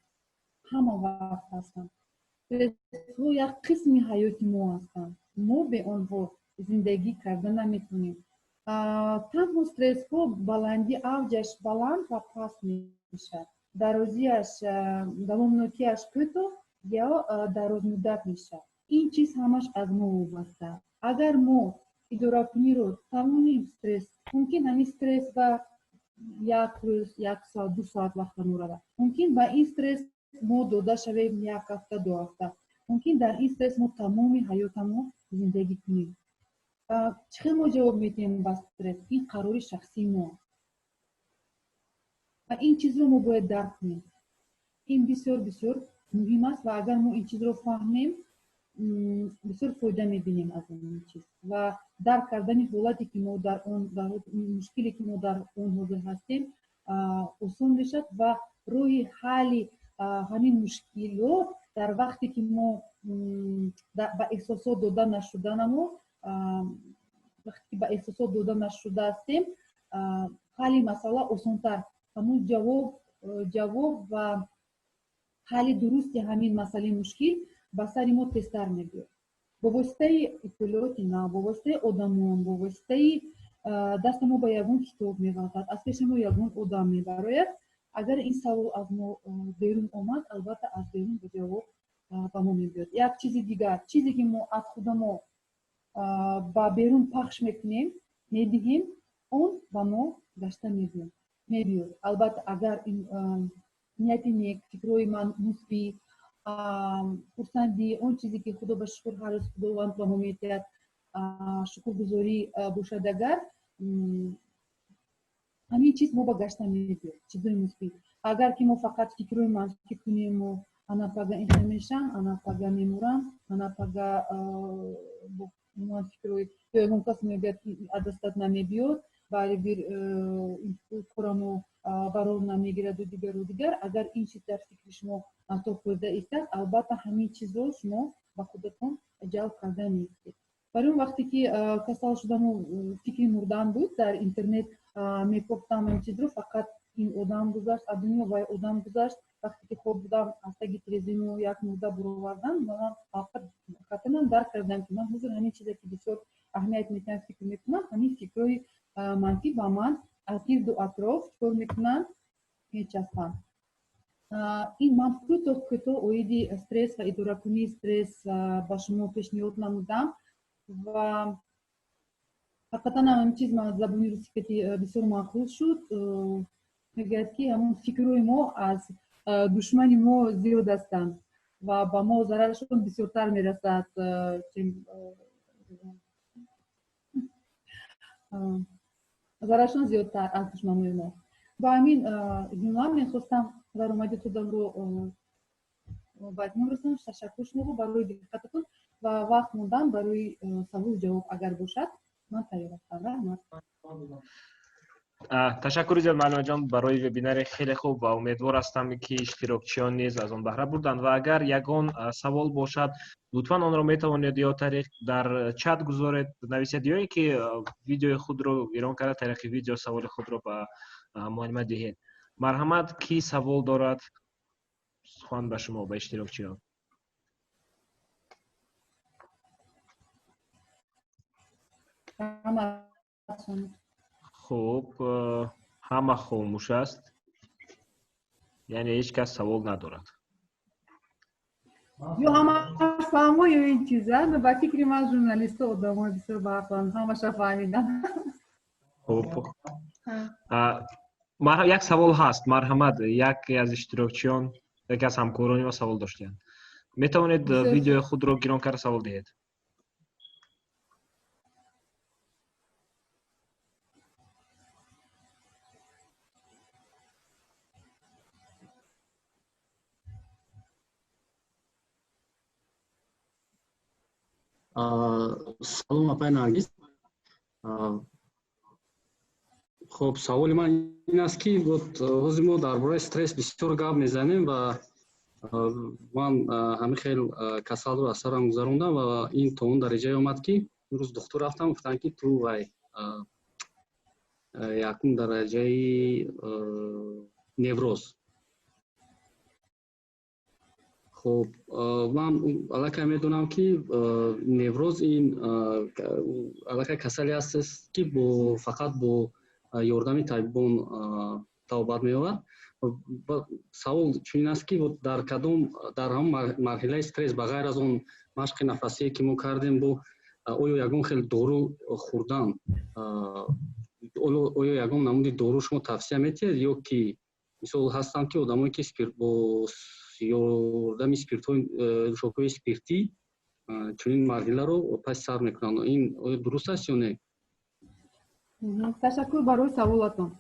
همه وقت هستن. استرس ها یک قسم حیات ما هستن. ما به آنها زندگی کردن نمیتونیم. تنها استرس ها بلندی اوجش بلند و پست میشه، درازیش دوامناکیش کوتاه یا دراز مدت میشه. این چیز همش از ما وابسته. اگر ما اداره کنی رو تمام استرس، ممکن همین استرس و یک روز، یک ساعت، 2 ساعت وقت نمورده، ممکن با این استرس ما داده شویم 1 هفته 2 هفته، ممکن در این استرس ما تمام حیاتمون زندگی کنیم. چخیل ما جواب میتیم با استرس؟ این قرار شخصی ما و این چیز رو ما باید درک کنیم. این بسیار بسیار مهم است و اگر ما این چیز رو فهمیم بسیار فایده میبینیم از این چیز و درک کردن حالتی که ما در مشکلی که ما در اون حاضر هستیم آسان میشد و روی حل همین مشکلات در وقتی که ما با احساسات داده نشدن ما وقتی با احساسات داده نشده هستیم حل مسئله آسان‌تر، همون جواب و حل درست همین مسئله مشکل با سر ما تستر میگه. با واسطه اطلاعات نه، با واسطه آدمان، با واسطه دست ما با یگون کتاب می‌وردد، از پیش ما یگون آدم میبراید. اگر این سوال از ما بیرون آمد، البته از بیرون به جواب با ما میبید. یک چیز دیگر، چیزی که ما از خود ما با بیرون پخش میکنیم میدهیم، اون با ما گشته میبید. البته اگر این نیتی نیک، فکرهای من مثبت، خرسندی، اون چیزی که خدا به شکر هر روز خداوند به ما میدهد شکرگزاری باشد، اگر همین چیز ما با گشتن میبود چیزای مثبت. اگر که ما فقط فکر منفی کنیم و انا پگا این نمیشم انا پگا میمورم انا پگا ما فکر یا اون کس میگه ادستات نمیبیود برای بیر کارمو برای نمیگیره و دیگر اگر این چیز در فکر شما تو خورده ایستد البته همین چیزو شما با خودتون جلب کرده نیستید. برای اون وقتی که کسال شدم و فکری مردن بود در اینترنت میگفتم این چیز رو فقط این آدم گذاشت از دنیا و آدم گذاشت وقتی که خوب بودم از تگی تلویزیون و یک مرده برآوردم من خاطرم درک کردم که من حضور همین چیزی که بسیار اهمیت میتونم فکر میکنم همین فکرهای منفی با من از گرد و اطراف چطور میکنن میچسبن. این من کوتاه اویدی استرس و اداره کنی استرس با شما پیشنهاد نمودم و حقیقتا همین چیز ما زبانی روسی که بسیار معقول شد میگه که همون فکرهای ما از دشمن ما زیاد هستند و با ما ضررشون بسیارتر میرسد ضررشون زیادتر از دشمنای ما. با همین جمله میخواستم در اومده تو رو باید میرسم تشکر شما برای دقتتون و وقت موندن برای سوال و جواب اگر باشد من تیار هستم. تشکر زیاد معلم جان برای وبینار خیلی خوب و امیدوار هستم که اشتراکچیان نیز از آن بهره بردند و اگر یگان سوال باشد لطفا آن را میتوانید یا طریق در چت گذارید نویسید یا اینکه ویدیو خود رو ایران کرده طریق ویدیو سوال خود را به معلومات دهید. مرحمت کی سوال دارد؟ سخن به شما به اشتراکچیان. خوب همه خاموش است یعنی هیچ کس سوال ندارد یا همه فهمو یا این چیزه با فکری من ژورنالیست و آدمای بسیار باحال همش فهمیدم. خوب یک سوال هست مرحمت یکی از اشتراکچیان یکی از همکاران ما سوال داشتند میتوانید ویدیو خود را گران کرده سوال دهید. سلام آقای نرگس. خب سوال من این است که روزی ما درباره استرس بسیار گپ میزنیم و من همه خیلی کسال رو از سرم گذروندم و این تا اون درجه اومد که روز دکتر رفتم گفتن که تو وای یکم درجه نوروز. خب من علاقه میدونم که نوروز این علاقه کسلی هست که فقط با یاردم طبیبان توبت می‌یابد. سوال چنین است که در کدام در هم مرحله استرس بغیر از اون مشق نفسی که ما کردیم با آیا یگان خیلی دارو خوردن آیا یگان نمود دارو شما توصیه می‌کنید یا که مثال هستن که آدمایی که با یاردم اسپیرتوی شوکوی اسپیرتی چنین مرحله رو پس سر میکنن این درست است یا نه؟ تشکر برای سوالتون.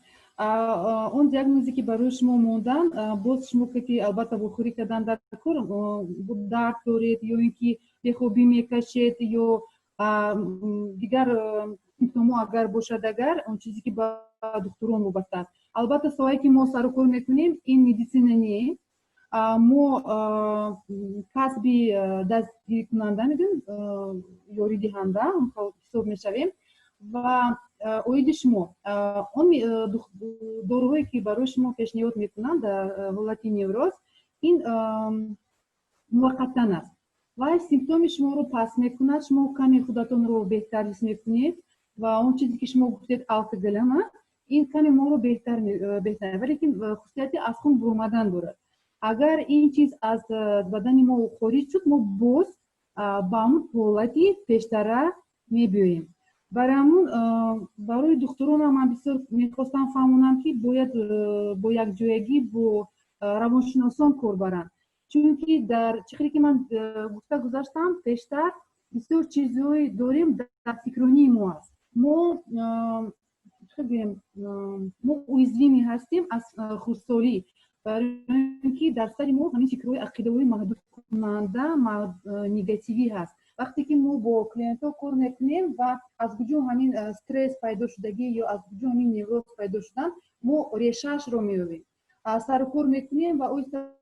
اون دیاگنوزی که برای شما موندن باز شما که البته بخوری کردن در کار درد دارید یا اینکه بخوابی میکشید یا دیگر سیمتوم اگر باشد اگر اون چیزی که با دکتران وابسته است. البته سوایی که ما سر کار میکنیم این مدیسین نیست. ما کسبی دستگیر کننده میدیم یاری دهنده حساب میشویم و اوید شما اون داروهایی که برای شما پیشنهاد میکنند در حالت نوروز این موقتا است و سیمتوم شما رو پس میکند شما کمی خودتون رو بهتر حس میکنید و اون چیزی که شما گفتید الکگلم این کمی ما رو بهتر ولی که خصوصیتی از خون برآمدن دارد. اگر این چیز از بدن ما خارج شد ما باز با اون حالتی پیشتر میبینیم. برای دکتران من بسیار میخواستم فهمونم که باید با یک جایگی با روانشناسان کار برن چون که در چیزی که من گفته گذاشتم پیشتر بسیار چیزایی داریم در فکرانی ما است. ما ما уязвими هستیم از خودسالی برای اینکه در سر ما همین فکرهای عقیده‌ای محدود کننده نگاتیوی هست. وقتی که ما با کلینت‌ها کار میکنیم و از کجا همین استرس پیدا شدگی یا از کجا همین نیوروز پیدا شدن ما ریشه‌اش رو می‌یابیم. سر کار میکنیم و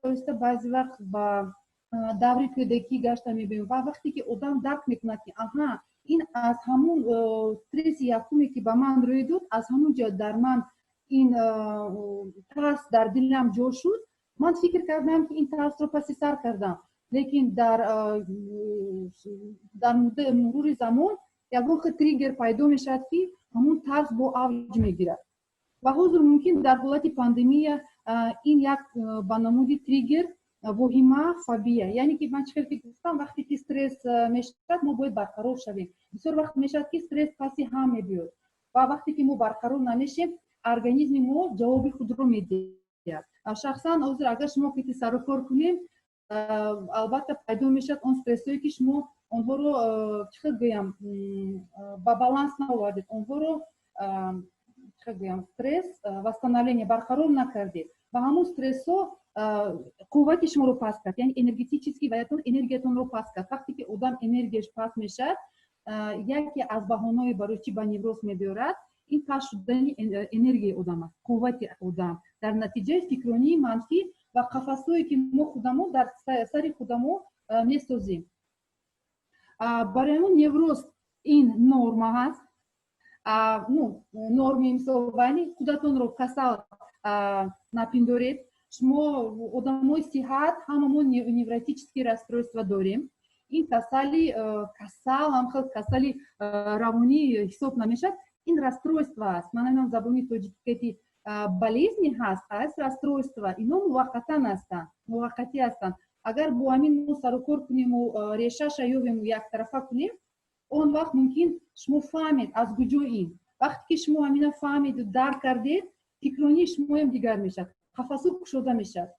آهسته بعضی وقت با دوری کودکی گشته می‌بینیم و وقتی که آدم درک میکنه که آها این از همون استرس یکمی که به من روی داد از همون جا در من این ترس در دلم جا شد من فکر کردم که این ترس رو پس سر کردم لیکن در مرور زمان یک وقت تریگر پیدا میشد که همون ترس با اوج میگیرد و حضور ممکن در حالت پاندمی این یک بنمودی تریگر وهمه فوبیا یعنی که من چقدر که گفتم وقتی که استرس میشد ما باید برقرار شویم بسیار وقت میشد که استرس پسی هم میبیاد و وقتی که ما برقرار نمیشیم ارگانیسم ما جواب خود رو میده شخصا اگر شما که سر کار کنیم البته پیدا میشد اون استرسایی که شما اونها رو چقدر بگم با بالانس نآوردید اونها رو چقدر بگم استرس восстановление برقرار نکردید و همون استرس ها قوت شما رو پس کرد یعنی انرژیتیکی ویتون انرژیتون رو پس کرد وقتی که آدم انرژیش پس میشه یکی از بهانه‌های برای چی به نیوروز میبرد این پس شدن انرژی آدم است قوت آدم در نتیجه فکرانی منفی و قفسهایی که ما خودمون در سر خودمون میسازیم برای اون نیوروز این نرم هست نرمی مثال ولی خودتون رو کسل نپندارید شما آدمای صحت هممون невротические расстройства داریم این کسل هم خیلی کسل روانی حساب نمیشد این расстройство است من نمیدونم زبانی توجیهی болезни هست расстройство اینا موقتی هستند اگر با همین سر و کار کنیم و ریشه‌اش یابیم و یک طرفه کنیم اون وقت ممکن شما فهمید از کجا این وقتی که شما همین فهمید و درک کردید فکرانی شما هم دیگر میشه قفسو گشوده میشه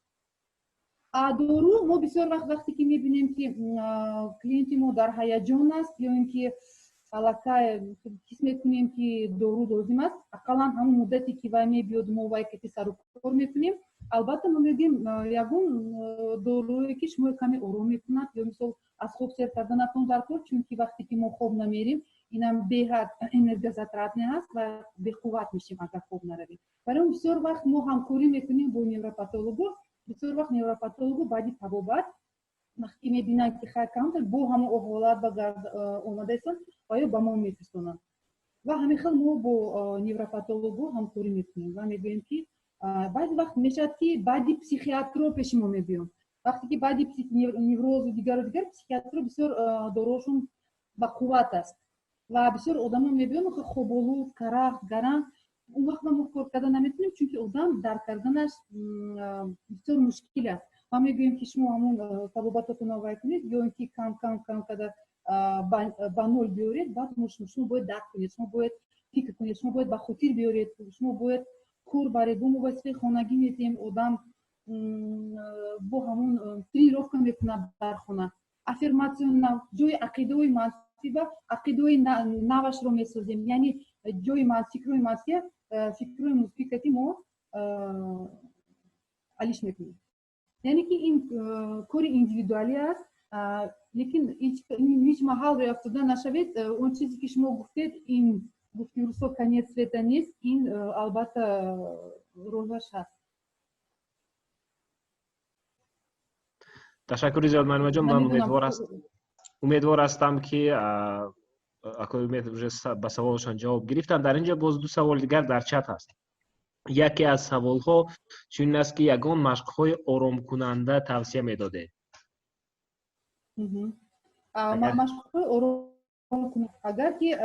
دارو ما بسیار وقتی که میبینیم که کلینتی ما در هیجان است یا اینکه علاقه حس میکنیم که دارو لازم است اقلا همون مدتی که وای میبیاد ما وای که سر و کار میکنیم البته ما میگیم یگون دارویی که شما کمی آروم میکند یا مثلا از خوب سر کردنتون در کار چون که وقتی که ما خوب نمیریم اینم بهت انرژی زاتراتنی هست و به قوت میشیم اگر خوب نرویم برای اون بسیار وقت ما همکاری میکنیم با نیوروپاتولوگ بسیار وقت نیوروپاتولوگ بعدی تبابت وقتی میبینن که خیلی کمتر با همون احوالات بگرد اومده ایستن آیا با ما میفرستونن و همین خیلی ما با نیوروپاتولوگ همکاری میکنیم و میبینیم که بعضی وقت میشد که بعدی پسیخیاتر رو پیش ما میبینیم وقتی که بعدی نیوروز و دیگر پسیخیاتر بسیار داروشون با قوت است و بسیار آدم ها میبینیم که خوبولو کرخ گرم اون وقت ما کار کردن نمیتونیم چون که آدم در کردنش بسیار مشکل است ما میگوییم که شما همون تباباتتون رو کنید یا اینکه کم کده با نول بیارید بعد شما باید درک کنید شما باید فکر کنید شما باید با خاطر بیارید شما باید کور برای دو وظیفه خانگی میتیم آدم با همون تریلوف میکنه در خونه افرماسیون جای عقیده های منفی و عقیده های نوش رو میسازیم یعنی جای فکر های منفی فکر های مثبتی ما علیش میکنیم یعنی که این کار اندیویدوالی است لیکن هیچ محل روی افتاده نشوید اون چیزی که شما گفتید این گفتی روسو کنیت سویتا نیست این البته روش هست تشکر زیاد مریم جان من امیدوار هستم که به سوالشان جواب گرفتن در اینجا باز دو سوال دیگر در چت هست یکی از سوال‌ها چون است که یگان مشق‌های آرام کننده توصیه می‌داده مشق‌های آرام کننده اگر که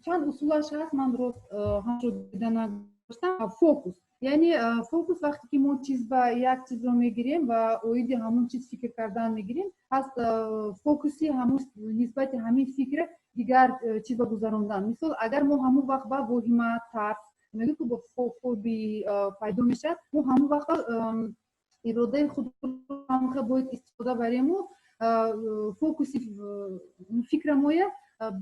چند اصولش هست من درست هم رو دیدن گفتم فوکوس یعنی فوکوس وقتی که ما یک چیز رو میگیریم و اویدی همون چیز فکر کردن میگیریم هست فوکوسی همون نسبت همین فکر دیگر چیز گذراندن مثلا اگر ما همون وقت با وهمه ترس میگه که با فوبی پیدا میشه ما همون وقت اراده خود رو باید استفاده بریم و فوکوسی فکر مایه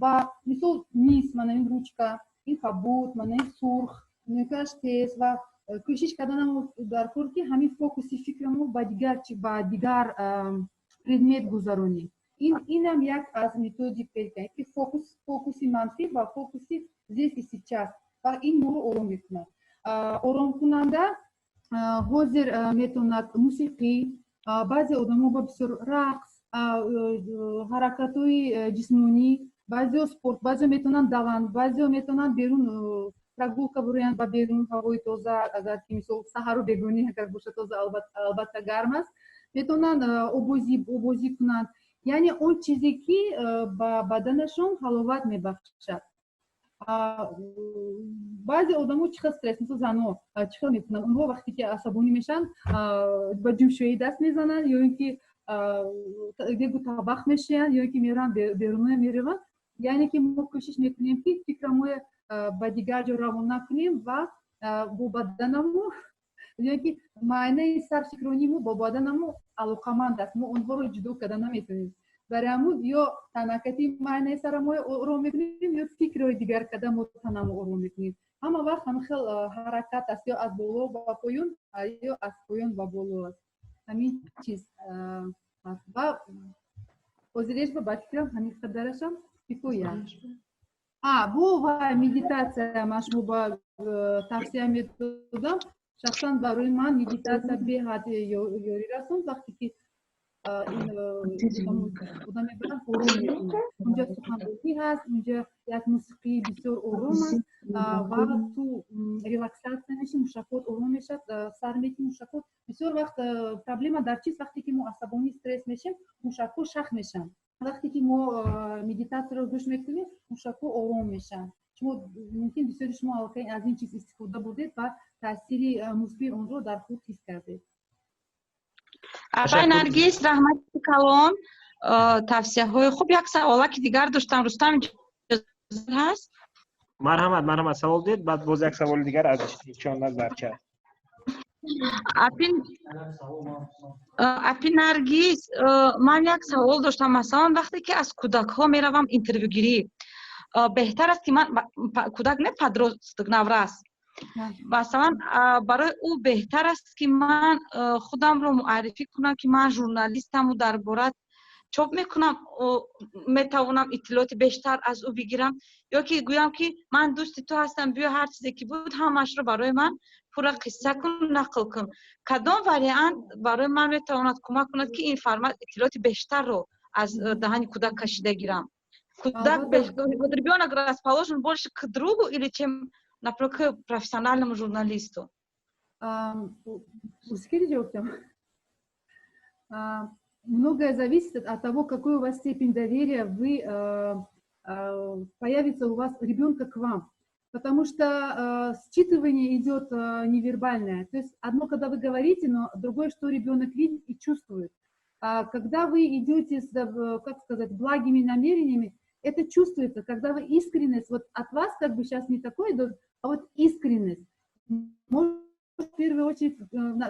با مثل میز من این روچکا این کبود منه سرخ نکاش تیز و کوشش کردنم در کار که همین فوکوسی فکرمو با دیگر предмет گذارونی. اینم یک از متدی پیدا که فوکوسی منفی و فوکوسی здесь и сейчас و این ما رو آروم میکنه. آروم کننده حاضر میتوند موسیقی، بعضی آدم‌ها با بسیار رقص، حرکت‌های جسمانی، بعضی سپورت، بعضی میتونن دوان، بعضی میتونن بیرون прогулка بروین با بیرون هوای تازه. اگر که مثلا سحر رو بگونی اگر باشه تازه البته گرم است میتونن آبازی کنند. یعنی اون چیزی که با بدنشون حلاوت میبخشد. بعضی آدم‌ها چقدر استرس مثلا زن‌ها چقدر میکنن اونها وقتی که عصبانی میشن با جوشویی دست میزنن یا اینکه دیگه طبخ میشن یا اینکه میرن بیرون میرن. یعنی که ما کوشش میکنیم که فکرمو با دیگر جا روان نکنیم و با بدنمو یعنی که معنی سر فکرونیمو با بدنمو علاقمند است. ما اونها رو جدا کردن نمیتونیم. برای همون یا تنکتی معنی سرمو آروم میکنیم یا فکرهای دیگر کردن ما تنمو آروم میکنیم. اما وقت هم خیلی حرکت است یا از بالا با پایین یا از پایین با بالا است. همین چیز و حاضرش با فکرم همین قدرشم بگویم. بو و медитация مشمول با توصیه میدادم. شخصا برای من медитация به حد یاری رسوند وقتی که این بودم میبرم آروم میکنم. اونجا سخنرانی هست، اونجا یک موسیقی بسیار آروم است و تو ریلکساسیون میشی، مشکلات آروم میشد، سر میتی مشکلات. بسیار وقت پرابلم در چیز وقتی که ما عصبانی استرس میشیم مشکلات شخ میشن. وقتی که ما مدیتاسیون رو گوش میکنیم مشکلات آروم میشن. شما ممکن بسیار شما از این چیز استفاده بودید و تاثیر مثبت اون رو در خود حس کردید. آقای نرگس رحمت کلام توصیه های خوب. یک سوالی که دیگر داشتم رستم هست. مرحمت سوال دید بعد باز یک سوال دیگر از چون نظر کرد. اپی نرگس من یک سوال داشتم. مثلا وقتی که از کودک ها میروم اینترویو گیری بهتر است که من کودک نه پدرست نورست مثلا برای او بهتر است که من خودم رو معرفی کنم که من ژورنالیستم و درباره چاپ میکنم میتوانم اطلاعات بیشتر از او بگیرم یا که گویم که من دوست تو هستم بیا هر چیزی که بود همش رو برای من پورا قصه کن نقل کن. کدام وریانت برای من میتواند کمک کند که این فرمت اطلاعات بیشتر رو از دهن کودک кашиде гирам? Кудак ребенок расположен больше к другу или чем, например, к профессиональному журналисту? Многое зависит от того, какой у вас степень доверия появится у вас ребенка к вам. Потому что считывание идет невербальное. То есть одно, когда вы говорите, но другое, что ребенок видит и чувствует. Когда вы идете с, как сказать, благими намерениями, это чувствуется. Когда вы искренность, вот от вас как бы сейчас не такое идет, а вот искренность. Может, в первую очередь,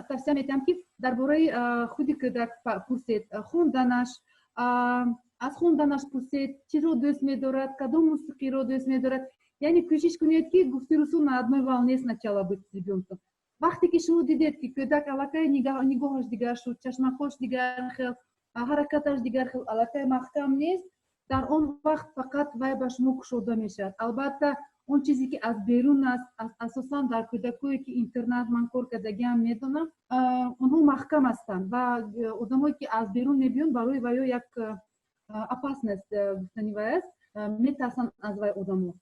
тавсия метам ки дар бораи худи кӯдак пурсед, хонданаш, аз хонданаш пурсед, чиро дӯст медорад, кадом мусиқиро дӯст медорад. Яъне кӯшиш кунед ки гуфти русул на одной волне сначала быть с ребенком. Вақте ки шумо дидед ки кӯдак аллакай нигоҳаш дигар шуд, чашмакош дигар хел, ҳаракаташ дигар хел, аллакай маҳкам нест, дар он вақт фақат вай ба шумо кушода мешавад. Албатта он чизе ки аз берун аст, асосан дар кӯдакое ки интернат ман кор кардагиам медонам, онҳо маҳкам ҳастанд ва одамое ки аз берун мебиён барои ваё як опасность гуфтани вай аст, метарсанд аз вай одамо.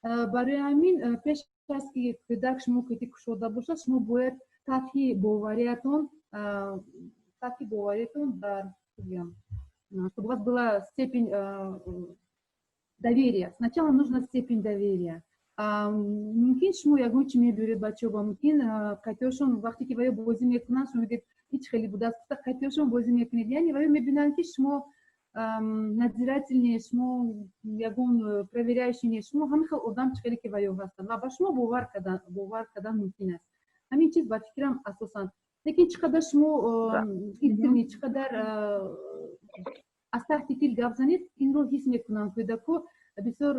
Барои ҳамин пеш аз ки кӯдак шумо кӯти кушода бошад, шумо бояд сатҳи бовариятон дар чтобы у вас была степень доверия. Сначала нужна степень доверия. Мумкин шумо ягон чӣ мебиёред бачаҳо, мумкин қатёшон вақте ки ваё бозӣ мекунанд, шумо мегӯед ҳеҷ хеле будааст, қатёшон бозӣ мекунед, яъне ваё мебинанд ки шумо надзирательные, шумо ягон проверяющий нест, шумо ҳамин хел одам чӣ хеле ки ваё ҳастанд ва ба шумо бовар кардан мумкин аст. Ҳамин чиз ба фикрам асосан. Лекин чӣ қадар шумо искренни, чӣ қадар аз таҳти тил гап занед, инро ҳис мекунанд кӯдакҳо. Бисёр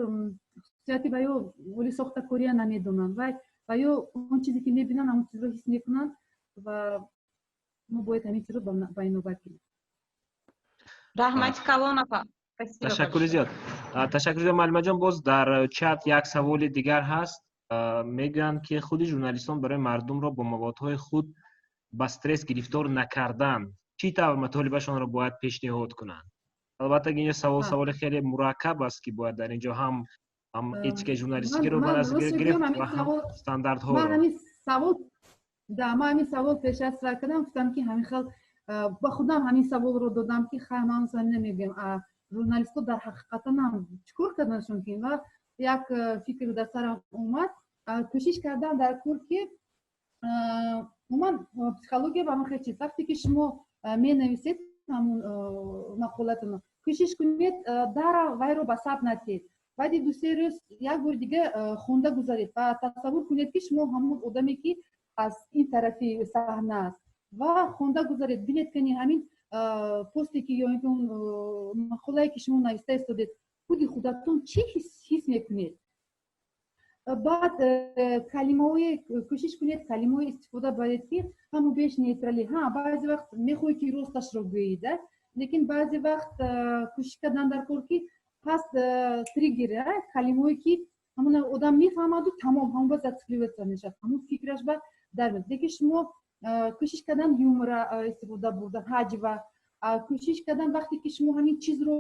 ҷиҳати ва ё оли сохтакориа намедонанд ва ё он чизе ки мебинанд ҳамон чизро ҳис мекунанд ва мо бояд ҳамин чизро ба инобат гирем. раҳмати калон апа. ташаккури зиёд. Ташаккури зиёд маълимаҷон. Боз дар чат як саволи дигар ҳаст. Мегӯянд ки худи журналистон барои мардумро бо маводҳои худ ба стресс гирифтор накардан чӣ тавр матолибашонро бояд пешниҳод кунанд? Албатта ин саволи хеле мураккаб аст ки бояд дар инҷо ҳам этикаи журналистикиро ба назар гирифт ва ҳам стандартҳоро. ман ҳамин савол пеша сар кардам, гуфтам ки ҳамин хел ба худам ҳамин саволро додам ки ман намегӯям журналистҳо дар ҳақиқатан ҳам чӣ кор карданашон ки ва як фикр дар сарам омад. Кӯшиш кардам дар кор ки умуман психология ба ма хеле чист. Вақте ки шумо менависед ҳамун мақолатонро, кӯшиш кунед вайро ба сабт натиҳед. Баъди 2-3 рӯз як бори дига хонда гузаред ва тасаввур кунед ки шумо ҳамон одаме ки аз ин тарафи саҳна аст ва хонда гузаред, бинед ки ҳамин посте ки ё мақолае ки шумо нависта истодед, худи худатон чӣ ҳис мекунед. Баъд калимаҳои кӯшиш кунед калимаҳои истифода баред ки ҳамун беш нейтрали. Баъзе вақт мехоҳед ки росташро гӯед, лекин баъзе вақт кӯшиш кардан дар кор ки ҳаст триггер калимаҳое ки ҳамон одам мефаҳмаду тамом ҳамон ба зацикливаться мешавад, ҳамон фикраш ба дар меояд. Лекин шумо кӯшиш кардан юмора истифода бурдан, ҳаҷва кӯшиш кардан вақте ки шумо ҳамин чизро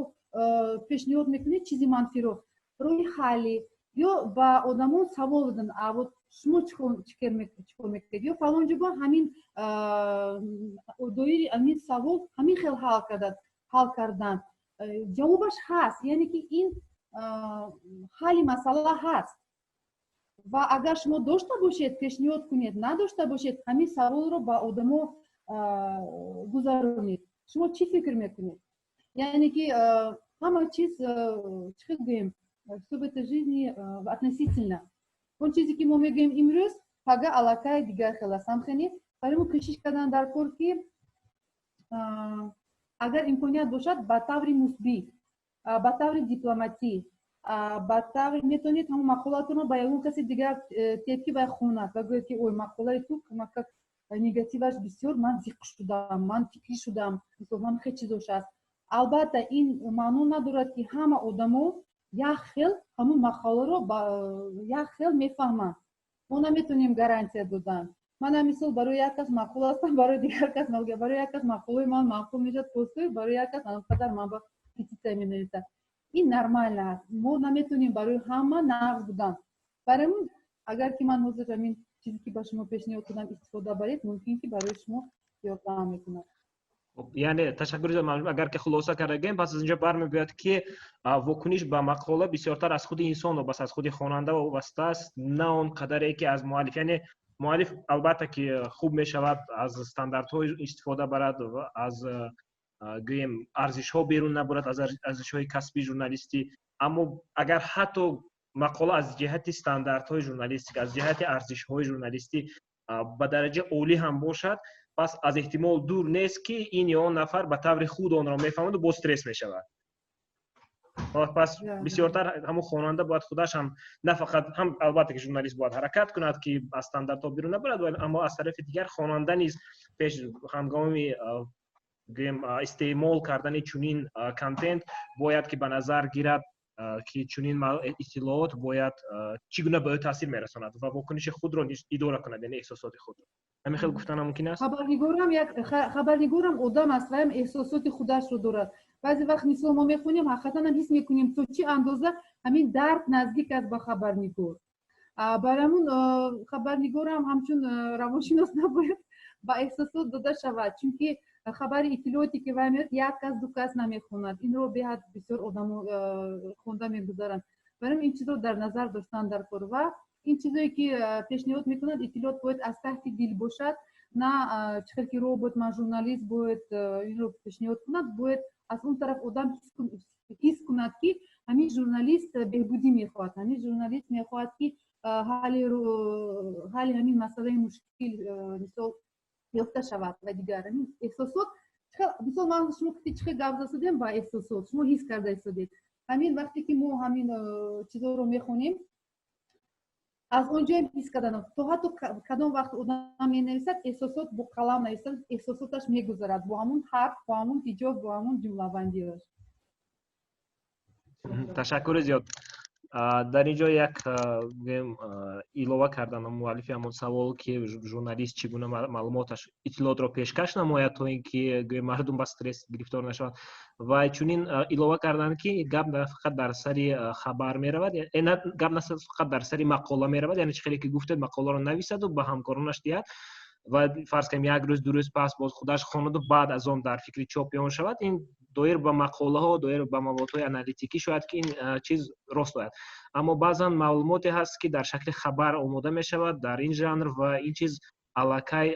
пешниҳод мекунед, чизи манфиро, роҳи ҳалли ё ба одамон савол додан, вот шумо чӣ кор мекунед, ё фалонҷо ҳамин доири ҳамин савол ҳамин хел ҳал кардан. Ҷавобаш ҳаст, яъне ки ин ҳалли масъала ҳаст ва агар шумо дошта бошед пешниҳод кунед, надошта бошед ҳамин саволро ба одамо гузаронед. Шумо чӣ фикр мекунед? Яъне ки ҳама чиз чӣ хел гӯем всё в этой жизни относительно. Он чизе ки мо мегӯем имрӯз пага аллакай дигар хел аст. Ҳамхеле барои мо кӯшиш кардан дар кор ки агар имконият бошад ба таври мусбит, ба таври дипломатӣ, ба таври метавонед ҳамон мақолатонро ба ягон каси дигар тепки ва хонад ва гӯед ки ой мақолаи ту как негативаш бисёр ман зиқ шудам, ман фикрӣ шудам, ман хеле чизош аст. Албатта ин маъно надорад ки ҳама одамо як хел ҳамон мақоларо як хел мефаҳманд. Мо наметавонем гарантия додан. Ман мисол барои як кас маъқул ҳастам, барои дигар кас налга, барои як кас мақолаи ман маъқул мешавад постой, барои як кас анқадар ман ба петитсия менависад. Ин нормал аст. Мо наметавонем барои ҳама нағз будан. Барои ин агар ки ман ҳозир ҳамин чизе ки ба шумо пешниҳод кардам истифода баред, мумкин ки барои шумо ёрдам мекунад. яъне ташаккури зиёд. Агар ки хулоса кардагем, пас аз инҷо бармегӯяд ки вокуниш ба мақола бисёртар аз худи инсон вобаста, аз худи хонанда вобаста аст, на он қадаре ки аз муаллиф. Яъне муаллиф албатта ки хуб мешавад аз стандартҳо истифода барад, аз гӯем арзишҳо берун набурад, аз арзишҳои касби журналистӣ. Аммо агар ҳатто мақола аз ҷиҳати стандартҳои журналистика, аз ҷиҳати арзишҳои журналистӣ ба дараҷа олӣ ҳам бошад, пас аз эҳтимол дур нест ки ин ё он нафар ба таври худ онро мефаҳмаду боз стресс мешавад. Пас бисёртар ҳамон хонанда бояд худаш ҳам на фақат ҳам албатта ки журналист бояд ҳаракат кунад ки аз стандартҳо берун набарад, аммо аз тарафи дигар хонанда низ пеш ҳангоми истеъмол кардани чунин контент бояд ки ба назар гирад ки чунин иттилоот бояд чӣ гуна ба ӯ таъсир мерасонад ва вокуниши худро идора кунад, яъне эҳсосоти худро. ҳамин хел гуфтан мумкин аст? Хабарнигорам одам аст ва ҳам эҳсосоти худашро дорад. баъзе вақт мисол мо мехонем ҳақиқатан ҳис мекунем то чӣ андоза ҳамин дард наздик аст ба хабарнигор. Барамун хабарнигорам ҳамчун равоншинос набояд ба эҳсосот дода шавад, чунки хабари иттилооте ки вай меояд як кас ду кас намехонад. Инро беҳад бисёр одамо хонда мегузаранд. Барои ин чизро дар назар доштан дар кор ва ин чизое ки пешниҳод мекунад, иттилоот бояд аз таҳти дил бошад, на чӣ хел ки роҳ бояд ман журналист бояд инро пешниҳод кунад, бояд аз он тараф одам ҳис кунад ки ҳамин журналист беҳбудӣ мехоҳад, ҳамин журналист мехоҳад ки ҳалли ҳамин масъалаи мушкил мисол ёфта шавад ва дигар эҳсосот. Мисол ман шумо чӣ хел гап зад задем ба эҳсосот, шумо ҳис карда истодед. ҳамин вақте ки мо ҳамин чизоро мехонем аз он ҷоем ҳис карданам то ҳатто кадом вақт одам менависад эҳсосот бо қалам нависад эҳсосоташ мегузарад бо ҳамун ҳарф бо ҳамун ҳиҷоб бо ҳамун ҷумлабандиёш. ташаккури зиёд. дар ин ҷо як илова кардан муаллифи ҳамон савол ки журналист чӣ гуна маълумоташ иттилоотро пешкаш намояд то ин ки мардум ба стресс гирифтор нашаванд ва чунин илова кардан ки гап на фақат дар сари хабар меравад гап на фақат дар сари мақола меравад яъне чӣ хеле ки гуфтед мақоларо нависаду ба ҳамкоронаш диҳад ва фарз кунем як рӯз ду рӯз пас боз худаш хонаду баъд аз он дар фикри чопи он шавад. Ин доир ба мақолаҳо доир ба маводҳои аналитикӣ шояд ки ин чиз рост ояд, аммо баъзан маълумоте ҳаст ки дар шакли хабар омода мешавад дар ин жанр ва ин чиз аллакай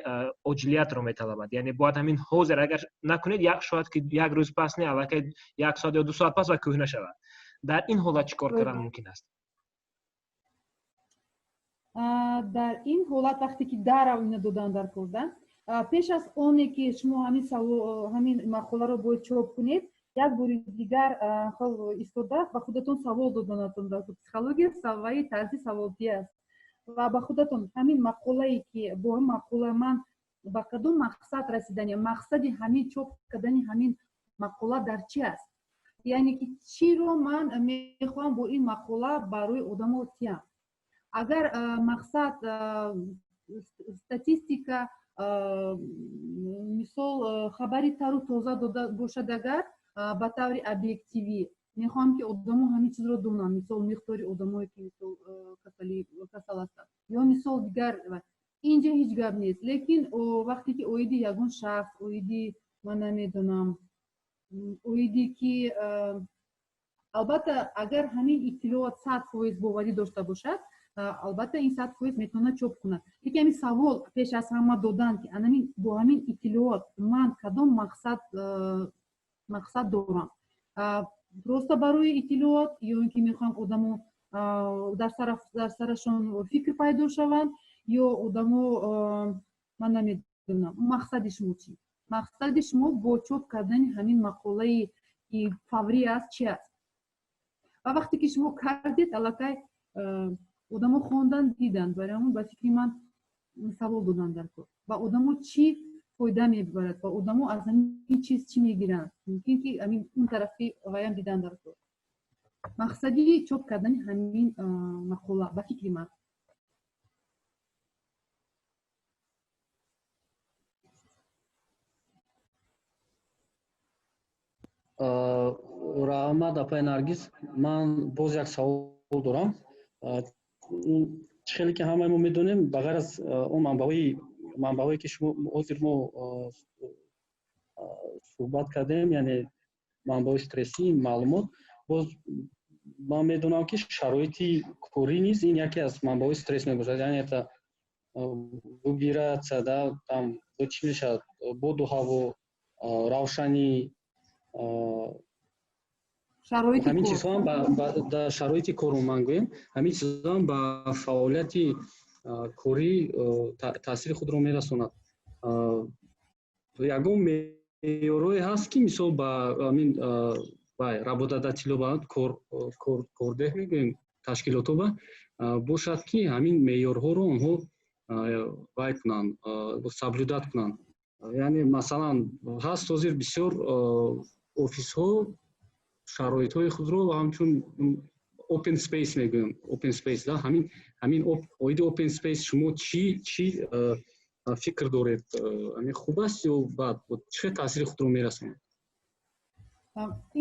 оҷилиятро металабад, яъне бояд ҳамин ҳозир агар накунед шояд ки як рӯз пас не аллакай 1 соат ё 2 соат пас ва кӯҳна шавад. Дар ин ҳолат чӣ кор кардан мумкин аст? дар ин ҳолат вақте ки дарав ина додан дар кордан пеш аз оне ки шумо ҳамин мақоларо бояд чоп кунед як бори дигар истода ба худатон савол доданатон дар психология саваи тарзи саволтӣ аст ва ба худатон ҳамин мақолае ки бо ин мақола ман ба кадом мақсад расидан я мақсади ҳамин чоп кардани ҳамин мақола дар чӣ аст, яъне ки чиро ман мехоҳам бо ин мақола барои одамо тиям. Агар мақсад статистика мисол хабари тару тоза дода бошад агар ба таври объективӣ мехоҳам ки одамо ҳамин чизро донанд мисол миқдори одамое ки мисол касал ҳастанд ё мисол дигар инҷа ҳеҷ гап нест, лекин вақте ки оиди ягон шахс оиди ман намедонам оиди ки албатта агар ҳамин иттилоот 100% боварӣ дошта бошад албатта ин 100% метавонад чоп кунад, лекин ҳамин савол пеш аз ҳама додан ки бо ҳамин иттилоот ман кадом мақсад дорам, просто барои иттилоот ё ин ки мехоҳам одамо дар сарашон фикр пайдо шаванд ё одамо ман намедонам мақсади шумо чӣ, мақсади шумо бо чоп кардани ҳамин мақолаи ки фаврӣ аст чӣ аст. ва вақте ки шумо кардед аллакай одамо хондан диданд барои ҳамон ба фикри ман савол додан дар кор ва одамо чӣ фоида мебарад ва одамо аз ҳамин чиз чӣ мегиранд, мумкин ки ҳамин он тарафи ваям дидан дар кор. мақсади чоп кардани ҳамин мақола ба фикри ман. раҳмат апай Наргиз, ман боз як савол дорам. чӣ хеле ки ҳамаи мо медонем ба ғайр аз он манбаҳое ки шумо ҳозир мо суҳбат кардем, яъне манбаҳои стрессӣ маълумот, боз ман медонам ки шароити корӣ низ ин яке аз манбаҳои стресс мебошад, яъне вибирация там чӣ мешавад боду ҳаво равшанӣ ҳамин чизҳоам дар шароити кору ман гӯем ҳамин чизҳоам ба фаъолияти корӣ таъсири худро мерасонад. ягон меъёрое ҳаст ки мисол ба ҳамин работодатело кордеҳ мегӯем ташкилотҳо бошад ки ҳамин меъёрҳоро онҳо вай кунанд саблюдат кунанд. яъне масалан ҳаст ҳозир бисёр офисҳо шароитҳои худро ҳамчун open space мегӯем, open space ҳамин оиди open space шумо чӣ фикр доред, хуб аст ё бад, чӣ таъсири худро мерасонад?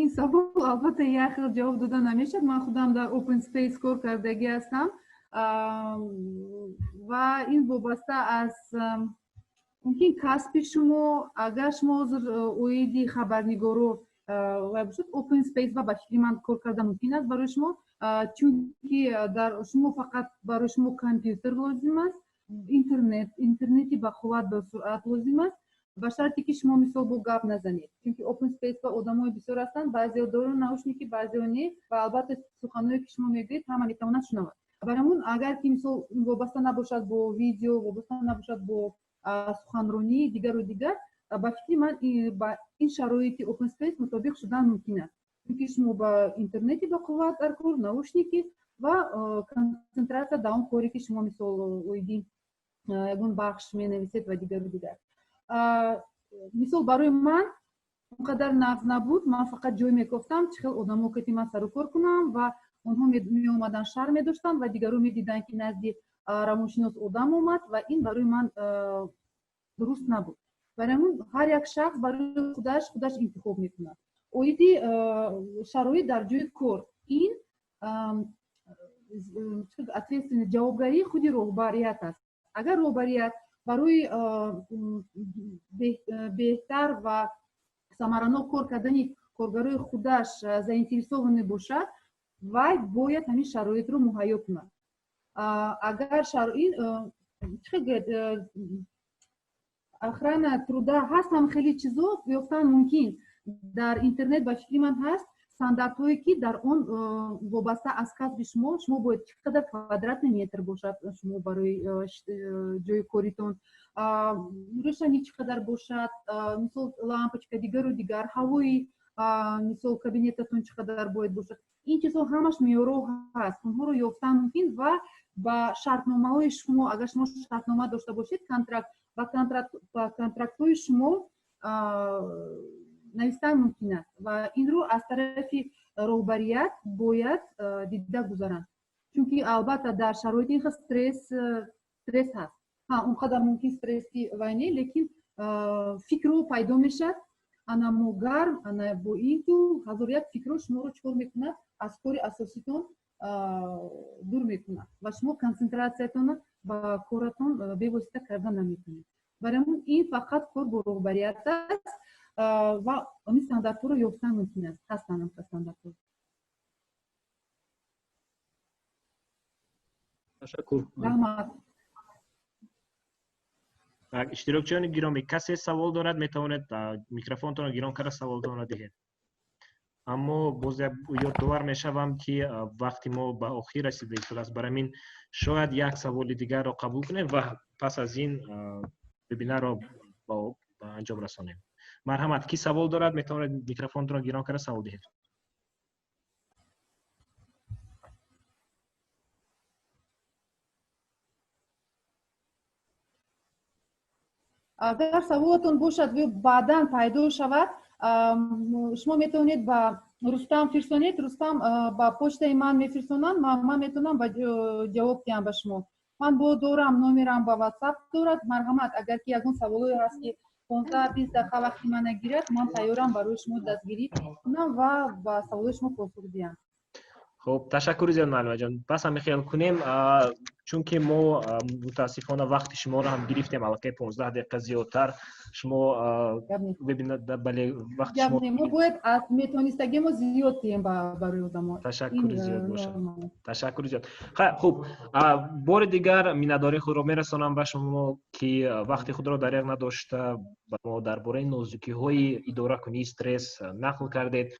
ин савол албатта як хел ҷавоб дода намешавад. Ман худам дар open space кор кардагӣ ҳастам ва ин вобаста аз мумкин касби шумо. Агар шумо ҳозир оиди хабарнигоро бошад open space ва ба фикри ман кор карда мумкин аст барои шумо, чунки дар шумо фақат барои шумо компютер лозим аст, интернети бақувват ба суръат лозим аст, ба шарте ки шумо мисол бо гап назанед, чунки open space ва одамои бисёр ҳастанд, баъзеҳо доранд наушники, баъзеҳо не ва албатта суханое ки шумо мегӯед ҳама метавонад шунавад. барои ҳамон агар ки мисол вобаста набошад бо видео, вобаста набошад бо суханронӣ дигару дигар, ба фикри ман ба ин шароити open space мутобиқ шудан мумкин аст. чунки шумо ба интернети ба қувват аркор наушники ва концентратсия дар он коре ки шумо мисол оиди ягон бахш менависед ва дигару дигар. мисол барои ман онқадар нағз набуд. Ман фақат ҷой мекофтам чӣ хел одамо ки ман сару кор кунам ва онҳо меомадан шарм медоштанд ва дигаро медиданд ки назди равоншинос одам омад ва ин барои ман дуруст набуд. барои ҳамин ҳар як шахс барои худаш интихоб мекунад. оиди шароит дар ҷои кор ин ответственность ҷавобгарии худи роҳбарият аст. агар роҳбарият барои беҳтар ва самаранок кор кардани коргарои худаш заинтересован бошад, вай бояд ҳамин шароитро муҳайё кунад. агар охрана труда ҳастам хеле чизо ёфтан мумкин дар интернет ба фикри ман ҳаст стандартҳое ки дар он вобаста аз касби шумо бояд чӣ қадар квадратный метр бошад шумо барои ҷои коритон, рӯшани чӣ қадар бошад, мисол лампочка дигару дигар, ҳавои мисол кабинетатон чӣ қадар бояд бошад. ин чизҳо ҳамаш меъёрҳо ҳаст. онҳоро ёфтан мумкин ва ба шартномаҳои шумо, агар шумо шартнома дошта бошед, ба контрактҳои шумо навистан мумкин аст ва инро аз тарафи роҳбарият бояд дида гузаранд. чунки албатта дар шароити ин хел стресс ҳаст. он қадар мумкин стресси вай не, лекин фикро пайдо мешад. ана мо гарм, ана бо ин ку ҳазор як фикро шуморо чикор мекунад, аз кори асоситон дур мекунад ва шумо концентратсиятонро ба коратон бевосита карда наметавонед. барои ҳамин ин фақат кор бо роҳбарият аст ва ин стандартҳоро ёфтан мумкин аст. ҳастанд ҳамчун стандартҳо. ташаккур. раҳмат. иштирокчиёни гиромӣ, касе савол дорад метавонед микрофонтонро гиром карда саволтонро диҳед. аммо боз як ёдовар мешавам ки вақти мо ба охир расида истодааст. барои ҳамин шояд як саволи дигарро қабул кунем ва пас аз ин вебинарро ба анҷом расонем. марҳамат, ки савол дорад метавонед микрофонтонро гиром карда савол диҳед. агар саволатон бошад ва баъдан пайдо шавад, шумо метавонед ба Рустам фирсонед. Рустам ба почтаи ман мефирсонанд, ман метавонам ба ҷавоб диҳам ба шумо. ман бо дорам, номерам ба WhatsApp дорад. марҳамат, агар ки ягон саволое ҳаст ки 15-20 дақиқа вақти ман нагирад, ман тайёрам барои шумо дастгирӣ кунам ва ба саволои шумо посух диҳам. خب تشکر زیاد معلومه جان. بس هم خیال کنیم چون که ما متاسفانه وقت شما رو هم گرفتیم البته 15 دقیقه زیادتر شما ببینید بله وقت شما ما باید از میتونستگی ما زیاد دیم برای آدما. تشکر زیاد باشه. تشکر زیاد. خب بار دیگر مینداری خود رو میرسونم به شما که وقتی خود رو دریغ نداشته با ما درباره نازکی های اداره کنی استرس نقل کردید.